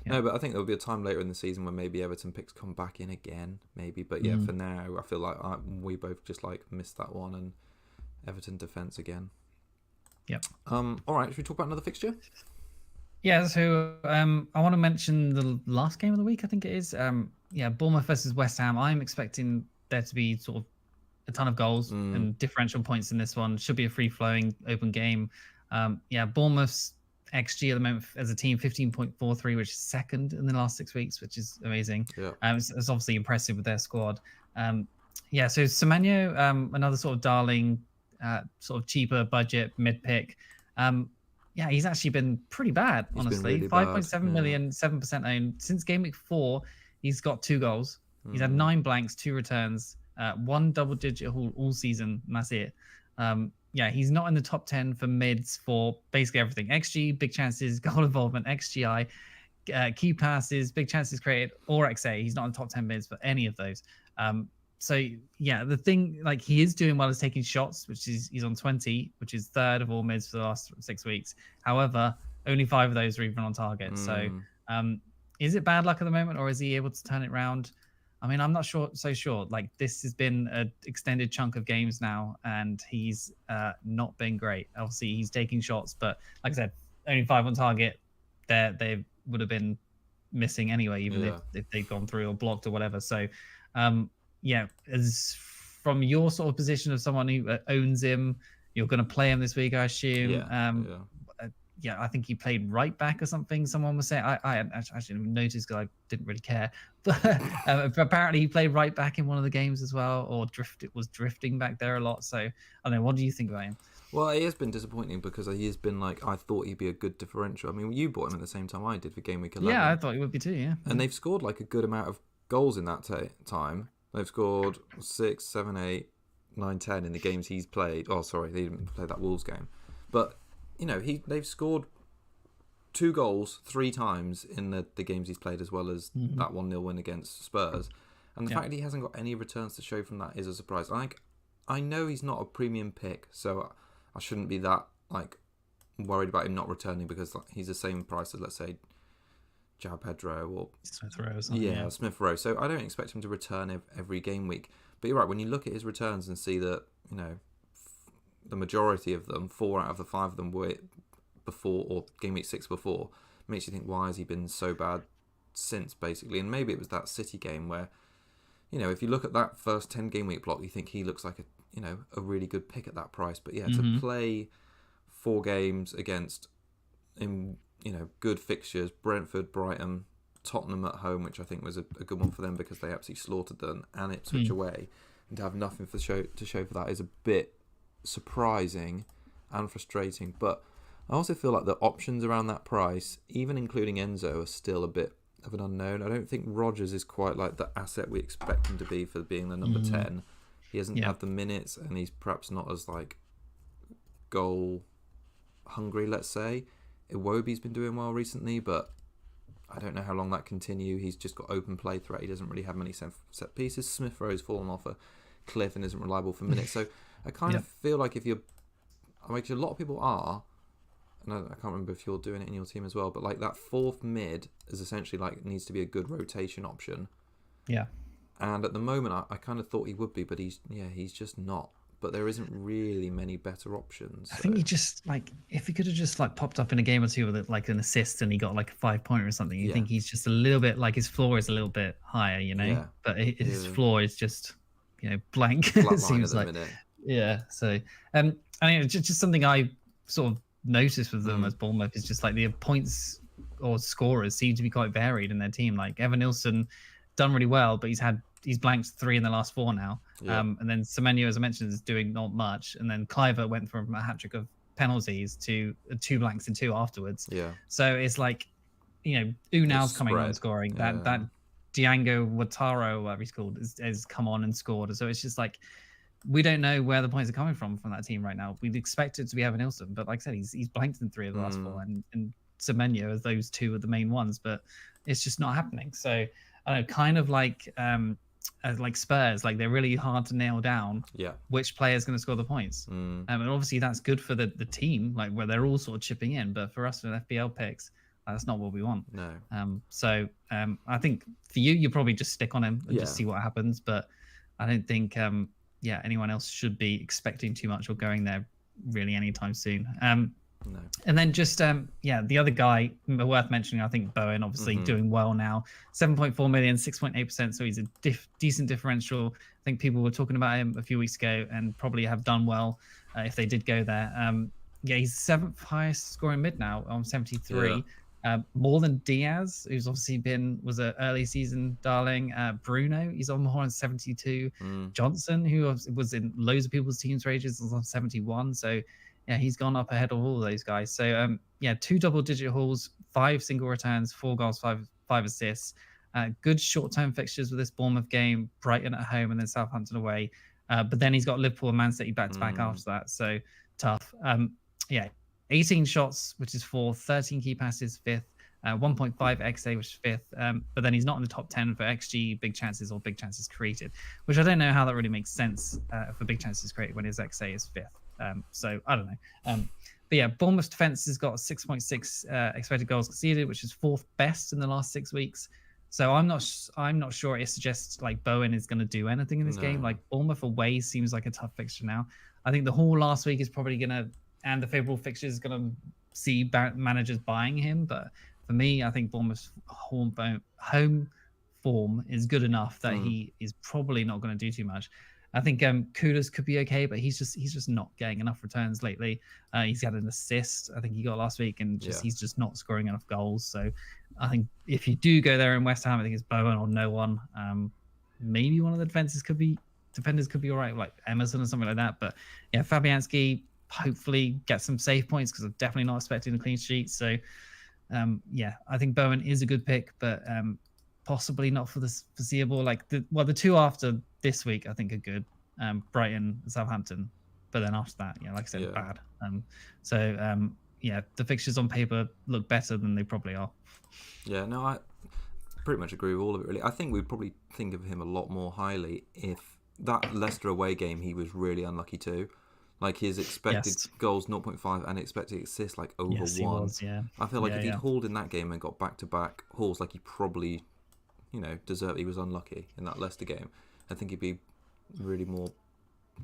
Yeah. No, but I think there'll be a time later in the season when maybe Everton picks come back in again, maybe. But yeah, for now, I feel like we both just like missed that one, and Everton defence again. Yep. All right, should we talk about another fixture? Yeah, so I want to mention the last game of the week, I think it is. Bournemouth versus West Ham. I'm expecting there to be sort of a ton of goals and differential points in this one. Should be a free-flowing, open game. Bournemouth's XG at the moment as a team, 15.43, which is second in the last 6 weeks, which is amazing. Yeah. It's obviously impressive with their squad. So Semenyo, another sort of darling, sort of cheaper budget mid-pick. He's actually been pretty bad, honestly. Really 5.7 million, 7% owned. Since game week 4, he's got 2 goals. He's had 9 blanks, 2 returns, 1 double-digit haul all season, and that's it. He's not in the top 10 for mids for basically everything. XG, big chances, goal involvement, XGI, key passes, big chances created, or XA. He's not in the top 10 mids for any of those. The thing, like, he is doing well is taking shots, which is he's on 20, which is third of all mids for the last 6 weeks. However, only 5 of those are even on target. So is it bad luck at the moment, or is he able to turn it around? I mean, I'm not so sure. Like, this has been an extended chunk of games now, and he's not been great. Obviously, he's taking shots, but like I said, only 5 on target. They would have been missing anyway, even if they'd gone through or blocked or whatever. So, as from your sort of position of someone who owns him, you're going to play him this week, I assume. I think he played right back or something. Someone was saying, I actually didn't notice because I didn't really care. But apparently he played right back in one of the games as well, or was drifting back there a lot. So I don't know. What do you think about him? Well, he has been disappointing because he has been like, I thought he'd be a good differential. I mean, you bought him at the same time I did for game week 11. Yeah, I thought he would be too, yeah. And they've scored like a good amount of goals in that time. They've scored 6, 7, 8, 9, 10 in the games he's played. Oh, sorry, they didn't play that Wolves game. But they've scored 2 goals 3 times in the games he's played, as well as that 1-0 win against Spurs. And the fact that he hasn't got any returns to show from that is a surprise. I know he's not a premium pick, so I shouldn't be that worried about him not returning, because he's the same price as, let's say, João Pedro or Smith Rowe or something. Smith Rowe. So I don't expect him to return every game week. But you're right, when you look at his returns and see that, the majority of them, 4 out of the 5 of them were before, or game week 6 before, makes you think, why has he been so bad since, basically? And maybe it was that City game where, if you look at that first 10 game week block, you think he looks like a really good pick at that price. But to play 4 games against, good fixtures, Brentford, Brighton, Tottenham at home, which I think was a good one for them because they absolutely slaughtered them, and Ipswich away, and to have nothing to show for that is a bit surprising and frustrating. But I also feel like the options around that price, even including Enzo, are still a bit of an unknown. I don't think Rodgers is quite like the asset we expect him to be for being the number 10. He hasn't had the minutes, and he's perhaps not as goal hungry, let's say. Iwobi's been doing well recently, but I don't know how long that continue. He's just got open play threat. He doesn't really have many set pieces. Smith Rowe's fallen off a cliff and isn't reliable for minutes. So I kind of feel like if you're, I mean, a lot of people are, and I can't remember if you're doing it in your team as well, but like that fourth mid is essentially like needs to be a good rotation option. Yeah. And at the moment, I kind of thought he would be, but he's just not. But there isn't really many better options. So. I think he just if he could have just popped up in a game or two with like an assist and he got like a 5-pointer or something, you think he's just a little bit his floor is a little bit higher, Yeah. But his floor is just blank. It seems like minute. Yeah. So I mean, just something I sort of noticed with them as Bournemouth is just like the points or scorers seem to be quite varied in their team. Like Evan Nilsson done really well, but he's blanked 3 in the last 4 now. Yeah. And then Semenyo, as I mentioned, is doing not much. And then Cliver went from a hat-trick of penalties to 2 blanks and 2 afterwards. Yeah. So it's like, Unal's coming on scoring. That Django Wataro, whatever he's called, has come on and scored. So it's just like, we don't know where the points are coming from that team right now. We'd expect it to be Evan Nilsson, but like I said, he's blanked in 3 of the last 4, and Semenyo as those 2 are the main ones, but it's just not happening. So I don't know, kind of like Spurs, like they're really hard to nail down which player is going to score the points. And obviously that's good for the team, like where they're all sort of chipping in, but for us with FPL picks, that's not what we want. No. So I think for you probably just stick on him and just see what happens, but I don't think anyone else should be expecting too much or going there really anytime soon. No. And then just the other guy worth mentioning, I think Bowen, obviously doing well now, 7.4 million, 6.8%. So he's a decent differential. I think people were talking about him a few weeks ago and probably have done well if they did go there. He's 7th highest scoring mid now on 73. More than Diaz, who's obviously was an early season darling. Bruno, he's on more on 72. Johnson, who was in loads of people's teams for ages, was on 71. So yeah, he's gone up ahead of all those guys. So 2 double-digit hauls, 5 single returns, 4 goals, 5 assists. Good short-term fixtures with this Bournemouth game, Brighton at home, and then Southampton away. But then he's got Liverpool and Man City back-to-back after that. So tough. 18 shots, which is 4th, 13 key passes, 5th, 1.5 XA, which is 5th. But then he's not in the top 10 for XG, big chances, or big chances created, which I don't know how that really makes sense for big chances created when his XA is 5th. So I don't know. But yeah, Bournemouth's defense has got 6.6 expected goals conceded, which is 4th best in the last 6 weeks. So I'm not sure it suggests like Bowen is going to do anything in this game. Like Bournemouth away seems like a tough fixture now. I think the whole last week is probably going to, and the favourable fixture is going to see managers buying him. But for me, I think Bournemouth's home form is good enough that he is probably not going to do too much. I think Kudus could be okay, but he's just not getting enough returns lately. He's had an assist, I think he got last week, and he's just not scoring enough goals. So I think if you do go there in West Ham, I think it's Bowen or no one. Maybe one of the defenders could be all right, like Emerson or something like that. But yeah, Fabianski hopefully get some save points because I'm definitely not expecting a clean sheet. So I think Bowen is a good pick, but possibly not for the foreseeable. Like the 2 after this week I think are good, Brighton and Southampton, but then after that, like I said, bad. The fixtures on paper look better than they probably are. I pretty much agree with all of it, really. I think we'd probably think of him a lot more highly if that Leicester away game he was really unlucky too. Like his expected goals 0.5 and expected assists like over 1. He was, I feel like if he'd hauled in that game and got back-to-back hauls, like he probably, deserved. He was unlucky in that Leicester game. I think he'd be really more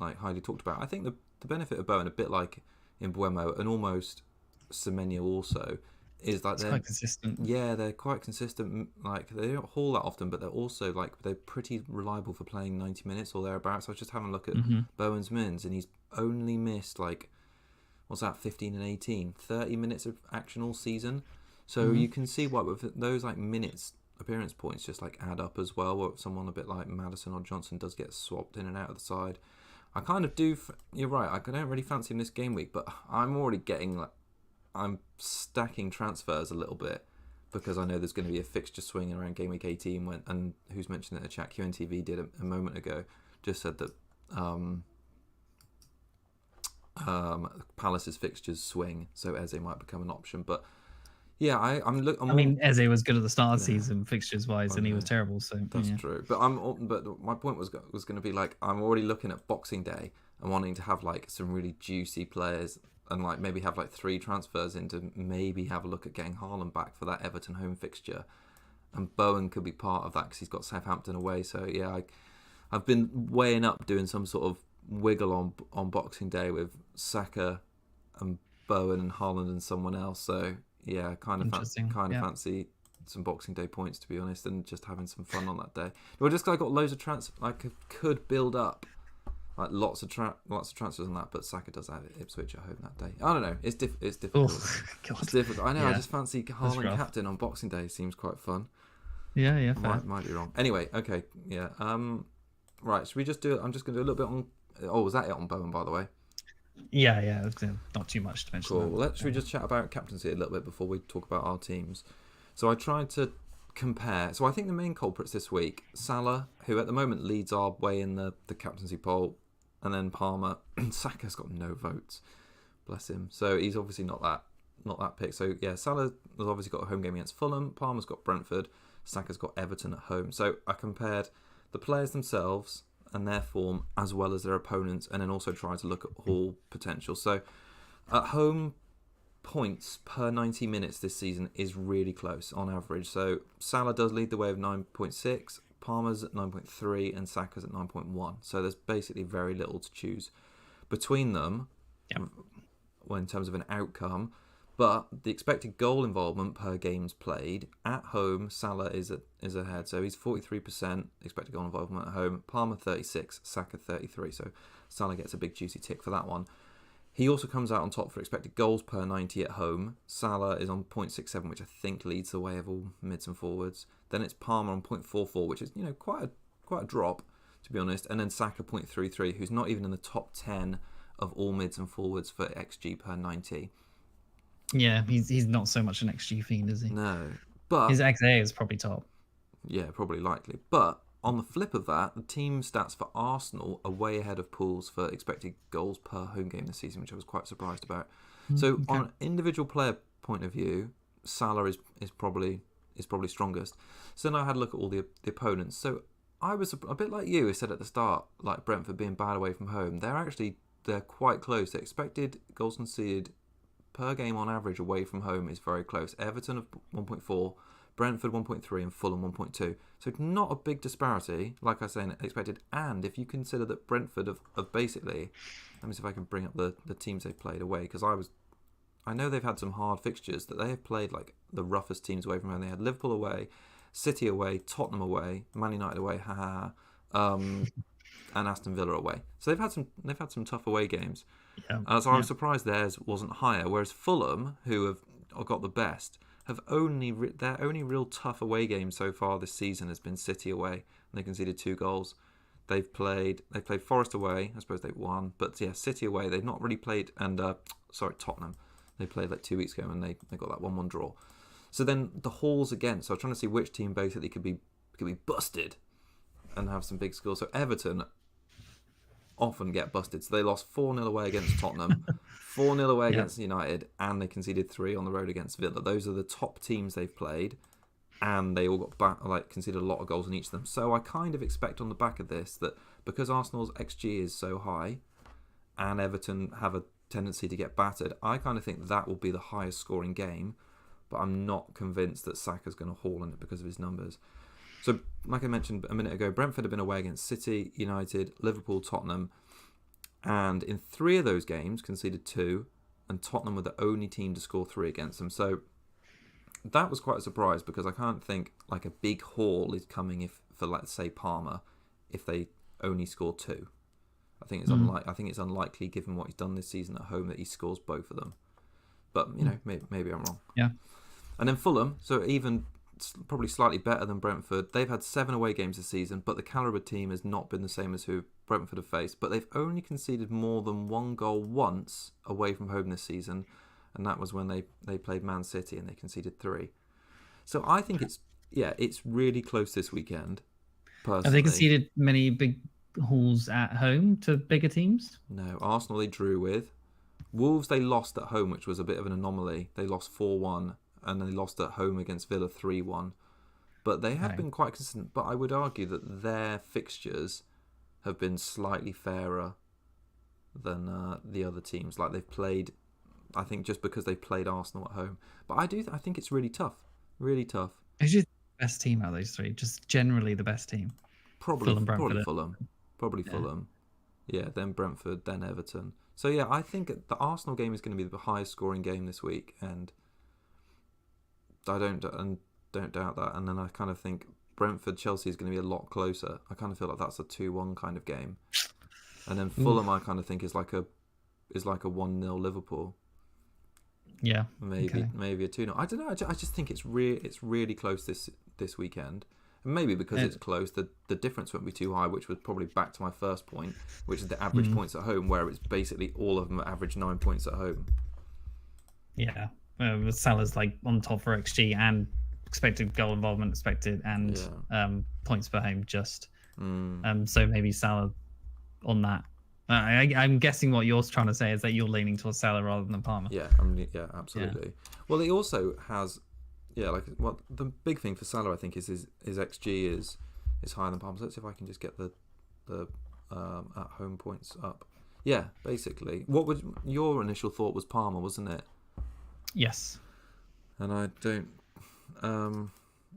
like highly talked about. I think the benefit of Bowen, a bit like in Buemo and almost Semenyo also, is that they're quite consistent. Yeah, they're quite consistent. Like they don't haul that often, but they're also they're pretty reliable for playing 90 minutes or thereabouts. I was just having a look at Bowen's mins, and he's only missed 15 and 18, 30 minutes of action all season. So you can see why with those minutes, appearance points just add up as well. Where someone a bit like Maddison or Johnson does get swapped in and out of the side. I kind of do. You're right. I don't really fancy him this game week, but I'm already getting I'm stacking transfers a little bit because I know there's going to be a fixture swinging around game week 18 and who's mentioned it in the chat, QNTV did a moment ago, just said that Palace's fixtures swing, so Eze might become an option. But yeah, I mean, Eze was good at the start of the Yeah. season, fixtures wise, and he was terrible. So That's yeah. true. But my point was going to be like, I'm already looking at Boxing Day and wanting to have like some really juicy players and like maybe have like 3 transfers in to maybe have a look at getting Haaland back for that Everton home fixture. And Bowen could be part of that because he's got Southampton away. So yeah, I've been weighing up doing some sort of wiggle on Boxing Day with Saka and Bowen and Haaland and someone else. So yeah, kind of fancy some Boxing Day points, to be honest, and just having some fun on that day. Well, just I got loads of could build up like lots of transfers on that, but Saka does have Ipswich at home that day. I don't know. It's difficult. God. It's difficult. I know. Yeah. I just fancy Haaland captain on Boxing Day. Seems quite fun. Yeah. Might be wrong. Anyway, okay, yeah. Right. Should we just do it? I'm just going to do a little bit on. Oh, was that it on Bowen, by the way? Yeah. Not too much to mention. Cool. Should we just chat about captaincy a little bit before we talk about our teams? So I tried to compare. So I think the main culprits this week, Salah, who at the moment leads our way in the captaincy poll, and then Palmer. Saka's got no votes, bless him. So he's obviously not that pick. So yeah, Salah has obviously got a home game against Fulham. Palmer's got Brentford. Saka's got Everton at home. So I compared the players themselves and their form as well as their opponents, and then also tried to look at Hall potential. So at home, points per 90 minutes this season is really close on average. So Salah does lead the way of 9.6, Palmer's at 9.3, and Saka's at 9.1. So there's basically very little to choose between them in terms of an outcome. But the expected goal involvement per games played at home, Salah is ahead. So he's 43% expected goal involvement at home. Palmer 36, Saka 33. So Salah gets a big juicy tick for that one. He also comes out on top for expected goals per 90 at home. Salah is on 0.67, which I think leads the way of all mids and forwards. Then it's Palmer on 0.44, which is quite a drop, to be honest. And then Saka 0.33, who's not even in the top 10 of all mids and forwards for XG per 90. Yeah, he's not so much an XG fiend, is he? No, but his XA is probably top. Yeah, probably likely. But on the flip of that, the team stats for Arsenal are way ahead of Pool's for expected goals per home game this season, which I was quite surprised about. So on an individual player point of view, Salah is probably strongest. So then I had a look at all the opponents. So I was a bit like you said at the start, like Brentford being bad away from home. They're quite close. The expected goals conceded per game on average away from home is very close. Everton of 1.4, Brentford 1.3, and Fulham 1.2. So not a big disparity, like I say, expected. And if you consider that Brentford have basically, let me see if I can bring up the teams they've played away, because I know they've had some hard fixtures, that they have played like the roughest teams away from home. They had Liverpool away, City away, Tottenham away, Man United away, and Aston Villa away. So they've had some tough away games. I was surprised theirs wasn't higher. Whereas Fulham, who have got the best, have their only real tough away game so far this season has been City away, and they conceded 2 goals. They played Forest away. I suppose they won, but yeah, City away they've not really played. And Tottenham, they played like 2 weeks ago, and they got that 1-1 draw. So then the Halls again. So I was trying to see which team basically could be busted and have some big scores. So Everton often get busted. So they lost 4-0 away against Tottenham, 4-0 away against United, and they conceded 3 on the road against Villa. Those are the top teams they've played, and they all got conceded a lot of goals in each of them. So I kind of expect on the back of this that because Arsenal's XG is so high, and Everton have a tendency to get battered, I kind of think that will be the highest scoring game, but I'm not convinced that Saka's going to haul in it because of his numbers. So, like I mentioned a minute ago, Brentford have been away against City, United, Liverpool, Tottenham, and in 3 of those games conceded 2, and Tottenham were the only team to score 3 against them. So that was quite a surprise, because I can't think like a big haul is coming for let's say Palmer if they only score 2. I think it's unlikely given what he's done this season at home that he scores both of them. But maybe I'm wrong. Yeah. And then Fulham, so even probably slightly better than Brentford. They've had 7 away games this season, but the calibre team has not been the same as who Brentford have faced. But they've only conceded more than 1 goal once away from home this season, and that was when they played Man City and they conceded 3. So I think it's really close this weekend. Personally. Have they conceded many big hauls at home to bigger teams? No, Arsenal they drew with. Wolves, they lost at home, which was a bit of an anomaly. They lost 4-1, and they lost at home against Villa 3-1. But they have been quite consistent. But I would argue that their fixtures have been slightly fairer than the other teams. Like they've played, I think, just because they've played Arsenal at home. But I think it's really tough. Really tough. Who's your best team out of those three? Just generally the best team? Probably Fulham. Fulham. Yeah, then Brentford, then Everton. So yeah, I think the Arsenal game is going to be the highest scoring game this week, and I don't doubt that. And then I kind of think Brentford Chelsea is going to be a lot closer. I kind of feel like that's a 2-1 kind of game. And then Fulham, I kind of think is like a 1-0 Liverpool. Yeah, maybe a 2-0. I don't know. I just think it's really close this weekend. And maybe because it's close, the difference won't be too high, which was probably back to my first point, which is the average points at home, where it's basically all of them average 9 points at home. Yeah, Salah's like on top for XG and expected goal involvement expected and points per home just. So maybe Salah on that. I'm guessing what you're trying to say is that you're leaning towards Salah rather than Palmer. Yeah, absolutely. Yeah. Well, he also has, the big thing for Salah, I think, is his XG is higher than Palmer. So let's see if I can just get the at home points up. Yeah, basically. What was your initial thought was Palmer, wasn't it? Yes. And I don't.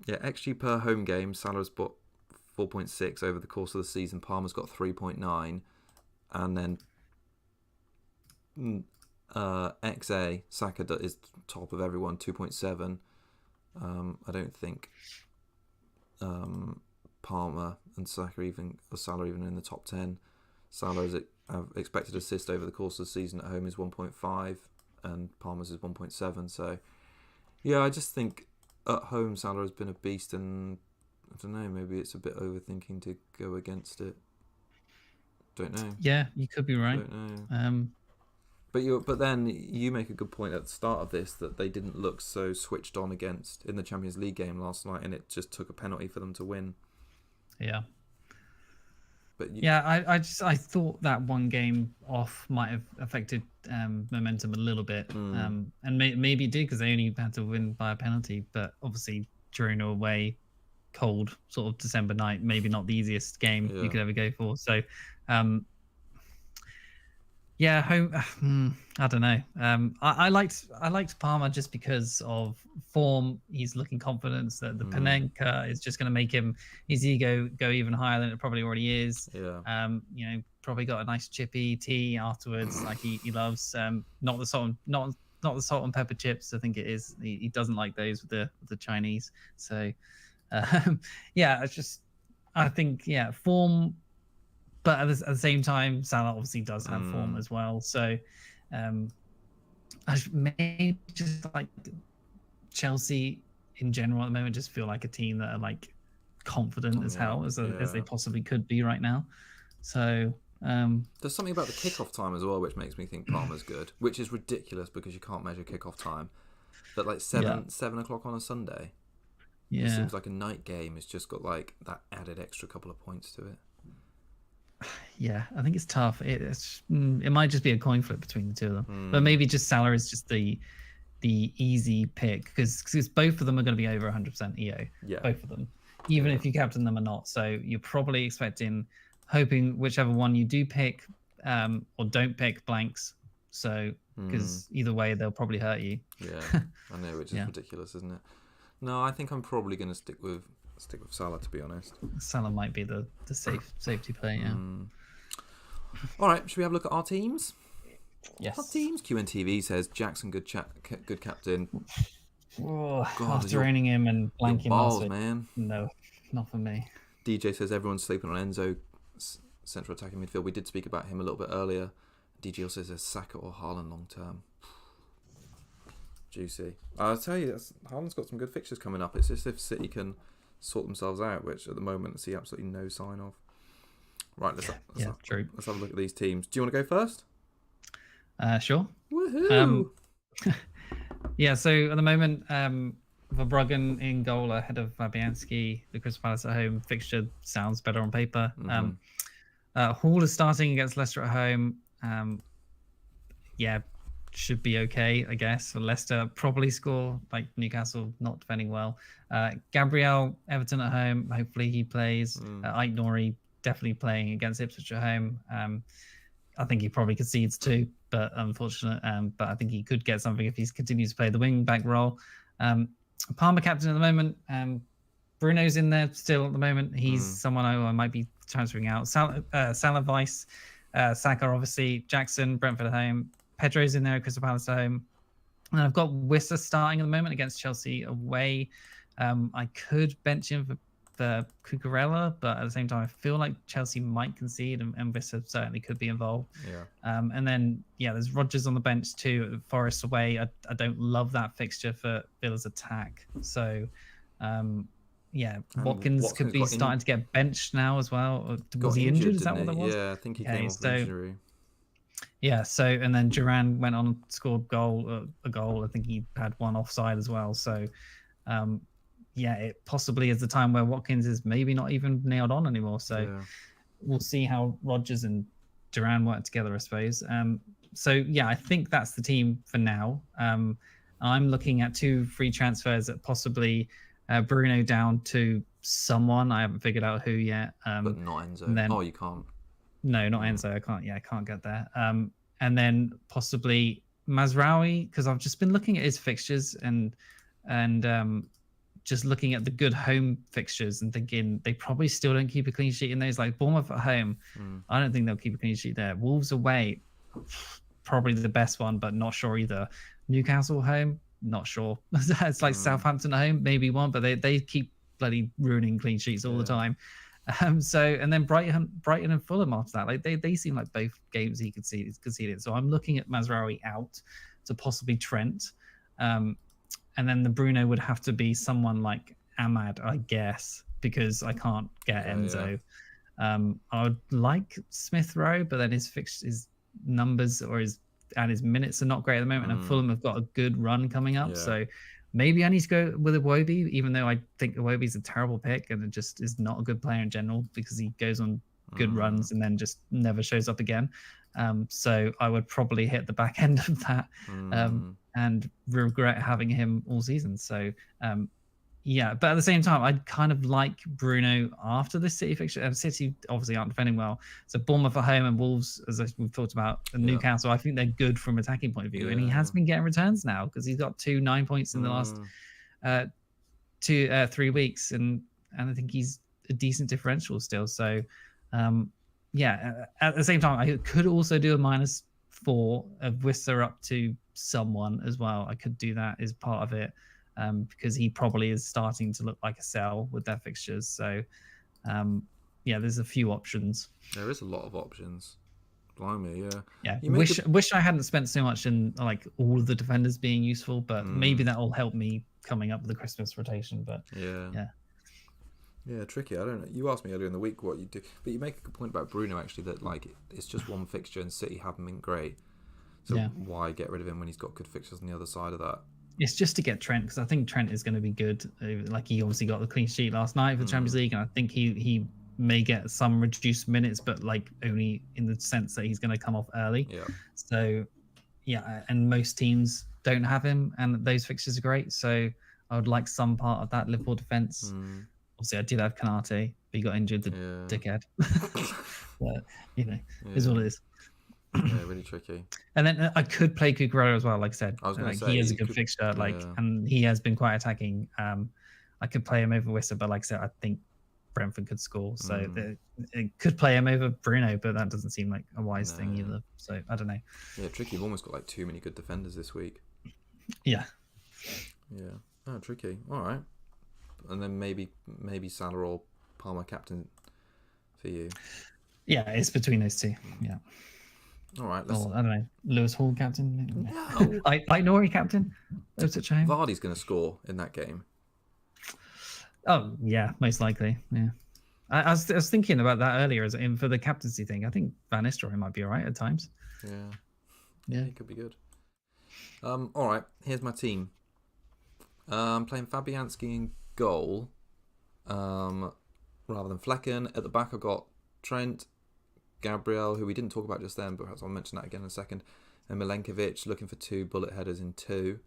XG per home game, Salah's got 4.6 over the course of the season. Palmer's got 3.9. And then XA, Saka is top of everyone, 2.7. I don't think Palmer and Salah even in the top 10. Salah's expected assist over the course of the season at home is 1.5 and Palmer's is 1.7. So, yeah, I just think at home Salah has been a beast, and I don't know, maybe it's a bit overthinking to go against it. Don't know. Yeah, you could be right. Don't know. But then you make a good point at the start of this that they didn't look so switched on against in the Champions League game last night, and it just took a penalty for them to win. Yeah. But I thought that one game off might have affected momentum a little bit, and maybe it did because they only had to win by a penalty. But obviously during a away cold sort of December night, maybe not the easiest game you could ever go for. So. Home. I don't know. I liked Palmer just because of form. He's looking confident that the Panenka is just going to make his ego go even higher than it probably already is. Yeah. Probably got a nice chippy tea afterwards, like he loves. Not the salt and pepper chips. I think it is. He doesn't like those with the Chinese. So, it's just. I think form. But at the same time, Salah obviously does have form as well. So I may just like Chelsea in general at the moment just feel like a team that are like confident as hell as they possibly could be right now. So there's something about the kickoff time as well which makes me think Palmer's good, which is ridiculous because you can't measure kickoff time. But like 7 o'clock on a Sunday, it seems like a night game. It's just got like that added extra couple of points to it. Yeah, I think it's tough. It might just be a coin flip between the two of them, but maybe just Salah is just the easy pick because both of them are going to be over 100% EO. Yeah, both of them, even if you captain them or not. So you're probably hoping whichever one you do pick, or don't pick blanks. So because either way they'll probably hurt you. Yeah, I know, which is ridiculous, isn't it? No, I think I'm probably going to stick with Salah, to be honest. Salah might be the safety play, yeah. All right, should we have a look at our teams? Yes. Our teams. QNTV says Jackson, good captain. Oh, God, after owning him and blanking balls, man. No, not for me. DJ says everyone's sleeping on Enzo, central attacking midfield. We did speak about him a little bit earlier. DJ also says Saka or Haaland long term. Juicy. I'll tell you, Haaland's got some good fixtures coming up. It's just if City can sort themselves out, which at the moment I see absolutely no sign of. Right, let's have a look at these teams. Do you want to go first? Sure. Woohoo! So at the moment, Verbruggen in goal ahead of Fabianski. The Crystal Palace at home fixture sounds better on paper. Hall is starting against Leicester at home. should be okay, I guess. For Leicester, probably score. Like Newcastle not defending well. Gabriel, Everton at home. Hopefully he plays. Ike Nori definitely playing against Ipswich at home. I think he probably concedes too, but unfortunate. But I think he could get something if he continues to play the wing back role. Palmer captain at the moment. Bruno's in there still at the moment. He's someone I might be transferring out. Salah Vice, Saka obviously, Jackson, Brentford at home. Pedro's in there, Crystal Palace at home. And I've got Wissa starting at the moment against Chelsea away. I could bench him for Cucurella, but at the same time, I feel like Chelsea might concede, and Wissa certainly could be involved. Yeah. And then, there's Rodgers on the bench too. Forest away. I don't love that fixture for Villa's attack. So, Watkins could be starting to get benched now as well. Was he injured? Is that what that was? Yeah, I think he came off injury. Yeah, so and then Duran went on and scored a goal. I think he had one offside as well. So, it possibly is the time where Watkins is maybe not even nailed on anymore. So we'll see how Rodgers and Duran work together, I suppose. I think that's the team for now. I'm looking at 2 free transfers that possibly Bruno down to someone. I haven't figured out who yet. But not Enzo. You can't. No, not Enzo. I can't get there. And then possibly Mazraoui, because I've just been looking at his fixtures and just looking at the good home fixtures and thinking they probably still don't keep a clean sheet in those. Like Bournemouth at home, I don't think they'll keep a clean sheet there. Wolves away, probably the best one, but not sure either. Newcastle home, not sure. It's like Southampton at home, maybe one, but they keep bloody ruining clean sheets all the time. And then Brighton and Fulham after that, like they seem like both games he conceded. So I'm looking at Mazraoui out to possibly Trent, and then the Bruno would have to be someone like Ahmad, I guess, because I can't get Enzo. I would like Smith Rowe, but then his numbers and his minutes are not great at the moment, and Fulham have got a good run coming up. So maybe I need to go with Iwobi, even though I think Iwobi's a terrible pick and it just is not a good player in general because he goes on good runs and then just never shows up again. So I would probably hit the back end of that and regret having him all season. So but at the same time, I'd kind of like Bruno after the City fixture. City obviously aren't defending well. So Bournemouth at home and Wolves, as we've talked about, and Newcastle, I think they're good from an attacking point of view. And he has been getting returns now because he's got 2 9 points in the last 3 weeks. And I think he's a decent differential still. So, at the same time, I could also do a -4 of Whistler up to someone as well. I could do that as part of it. Because he probably is starting to look like a sell with their fixtures. So, there's a few options. There is a lot of options. Blimey, yeah. Wish I hadn't spent so much in like all of the defenders being useful, but maybe that will help me coming up with the Christmas rotation. But tricky. I don't know. You asked me earlier in the week what you do, but you make a good point about Bruno actually that like it's just one fixture and City haven't been great. So why get rid of him when he's got good fixtures on the other side of that? It's just to get Trent because I think Trent is going to be good. Like he obviously got the clean sheet last night for the Champions League, and I think he may get some reduced minutes, but like only in the sense that he's going to come off early. Yeah. So, and most teams don't have him, and those fixtures are great. So I would like some part of that Liverpool defense. Obviously, I did have Kanate, but he got injured. The dickhead. But is what it is. Yeah, really tricky. And then I could play Cucurella as well, like I said. I was going to say, he has a good fixture, and he has been quite attacking. I could play him over Wissa, but like I said, I think Brentford could score. So it could play him over Bruno, but that doesn't seem like a wise thing either. So I don't know. Yeah, tricky. You've almost got like too many good defenders this week. Yeah. Yeah. Oh, tricky. All right. And then maybe Salah or Palmer captain for you. Yeah, it's between those two. Yeah. All right. I don't know. Lewis Hall captain. No. I Nori captain. Vardy's going to score in that game. Oh yeah, most likely. Yeah. I was thinking about that earlier as in for the captaincy thing. I think Van Nistelrooy might be all right at times. Yeah, he could be good. All right. Here's my team. I'm playing Fabianski in goal, rather than Flecken. At the back, I've got Trent, Gabriel, who we didn't talk about just then, but perhaps I'll mention that again in a second. and Milenkovic looking for 2 bullet headers in 2.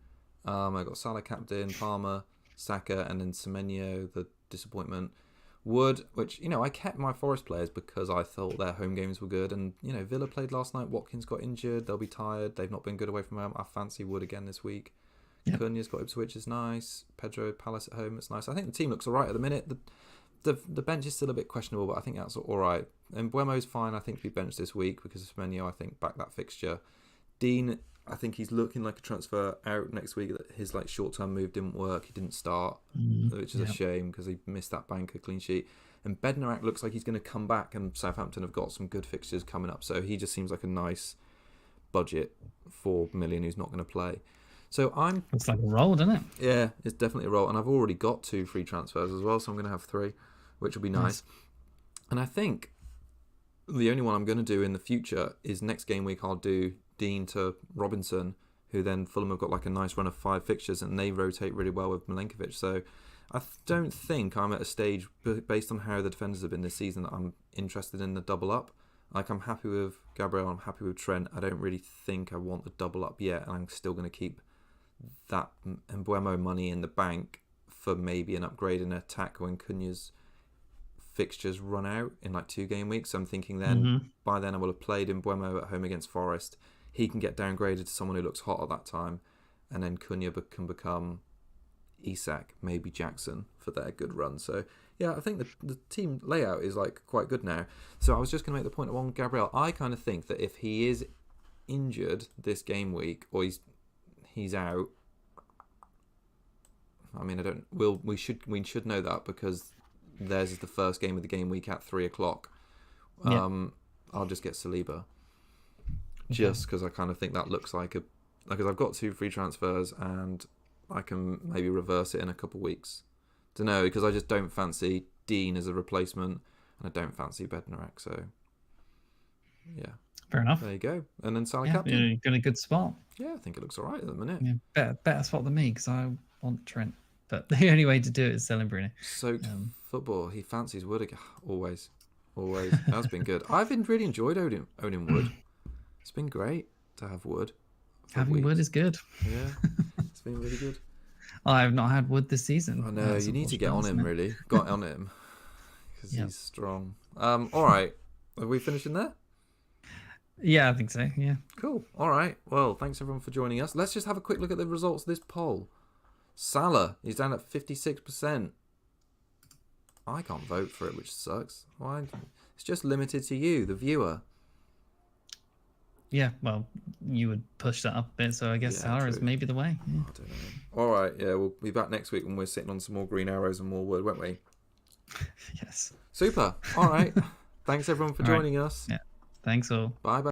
I got Salah captain, Palmer, Saka, and then Semenyo, the disappointment. Wood, which, I kept my Forest players because I thought their home games were good. And, Villa played last night. Watkins got injured. They'll be tired. They've not been good away from home. I fancy Wood again this week. Yep. Cunha's got Ipswich, is nice. Pedro Palace at home, it's nice. I think the team looks all right at the minute. The bench is still a bit questionable, but I think that's all right. And Buemo's fine, I think, to be benched this week because of Semenyo, I think, back that fixture. Dean, I think he's looking like a transfer out next week. His short-term move didn't work. He didn't start, which is a shame because he missed that banker clean sheet. And Bednarak looks like he's going to come back, and Southampton have got some good fixtures coming up. So he just seems like a nice budget, 4 million, who's not going to play. So It's like a roll, doesn't it? Yeah, it's definitely a roll. And I've already got 2 free transfers as well, so I'm going to have 3, which will be nice. And I think the only one I'm going to do in the future is next game week I'll do Dean to Robinson, who then Fulham have got a nice run of 5 fixtures, and they rotate really well with Milenkovic. So I don't think I'm at a stage, based on how the defenders have been this season, that I'm interested in the double up. I'm happy with Gabriel, I'm happy with Trent. I don't really think I want the double up yet, and I'm still going to keep that Mbuemo money in the bank for maybe an upgrade in attack when Cunha's fixtures run out in 2 game weeks. So I'm thinking then by then I will have played Mbuemo at home against Forest. He can get downgraded to someone who looks hot at that time, and then Cunha can become Isak, maybe Jackson for their good run. So yeah, I think the team layout is quite good now. So I was just going to make the point on Gabriel. I kind of think that if he is injured this game week, or he's out, I mean, we should know that because theirs is the first game of the game week at 3:00. I'll just get Saliba, just because I kind of think that looks because I've got 2 free transfers and I can maybe reverse it in a couple of weeks. Don't know, because I just don't fancy Dean as a replacement, and I don't fancy Bednarak. So yeah, fair enough. There you go. And then Salah captain. You're in a good spot. Yeah, I think it looks all right at the minute. Yeah, better spot than me because I want Trent. But the only way to do it is selling Bruno. So football, he fancies Wood again. Always. That's been good. I've really enjoyed owning Wood. It's been great to have Wood. Having Wood is good. Yeah, it's been really good. I've not had Wood this season. I know, you need to get on him, really. Got on him. Because he's strong. All right. Are we finishing there? Yeah, I think so. Yeah. Cool. All right. Well, thanks everyone for joining us. Let's just have a quick look at the results of this poll. Salah, he's down at 56%. I can't vote for it, which sucks. Why? It's just limited to you, the viewer. Yeah, well, you would push that up a bit, so I guess Salah is maybe the way. Yeah. I don't know. All right, yeah, we'll be back next week when we're sitting on some more green arrows and more wood, won't we? Yes. Super. All right. Thanks everyone for joining us. Yeah. Thanks all. Bye bye.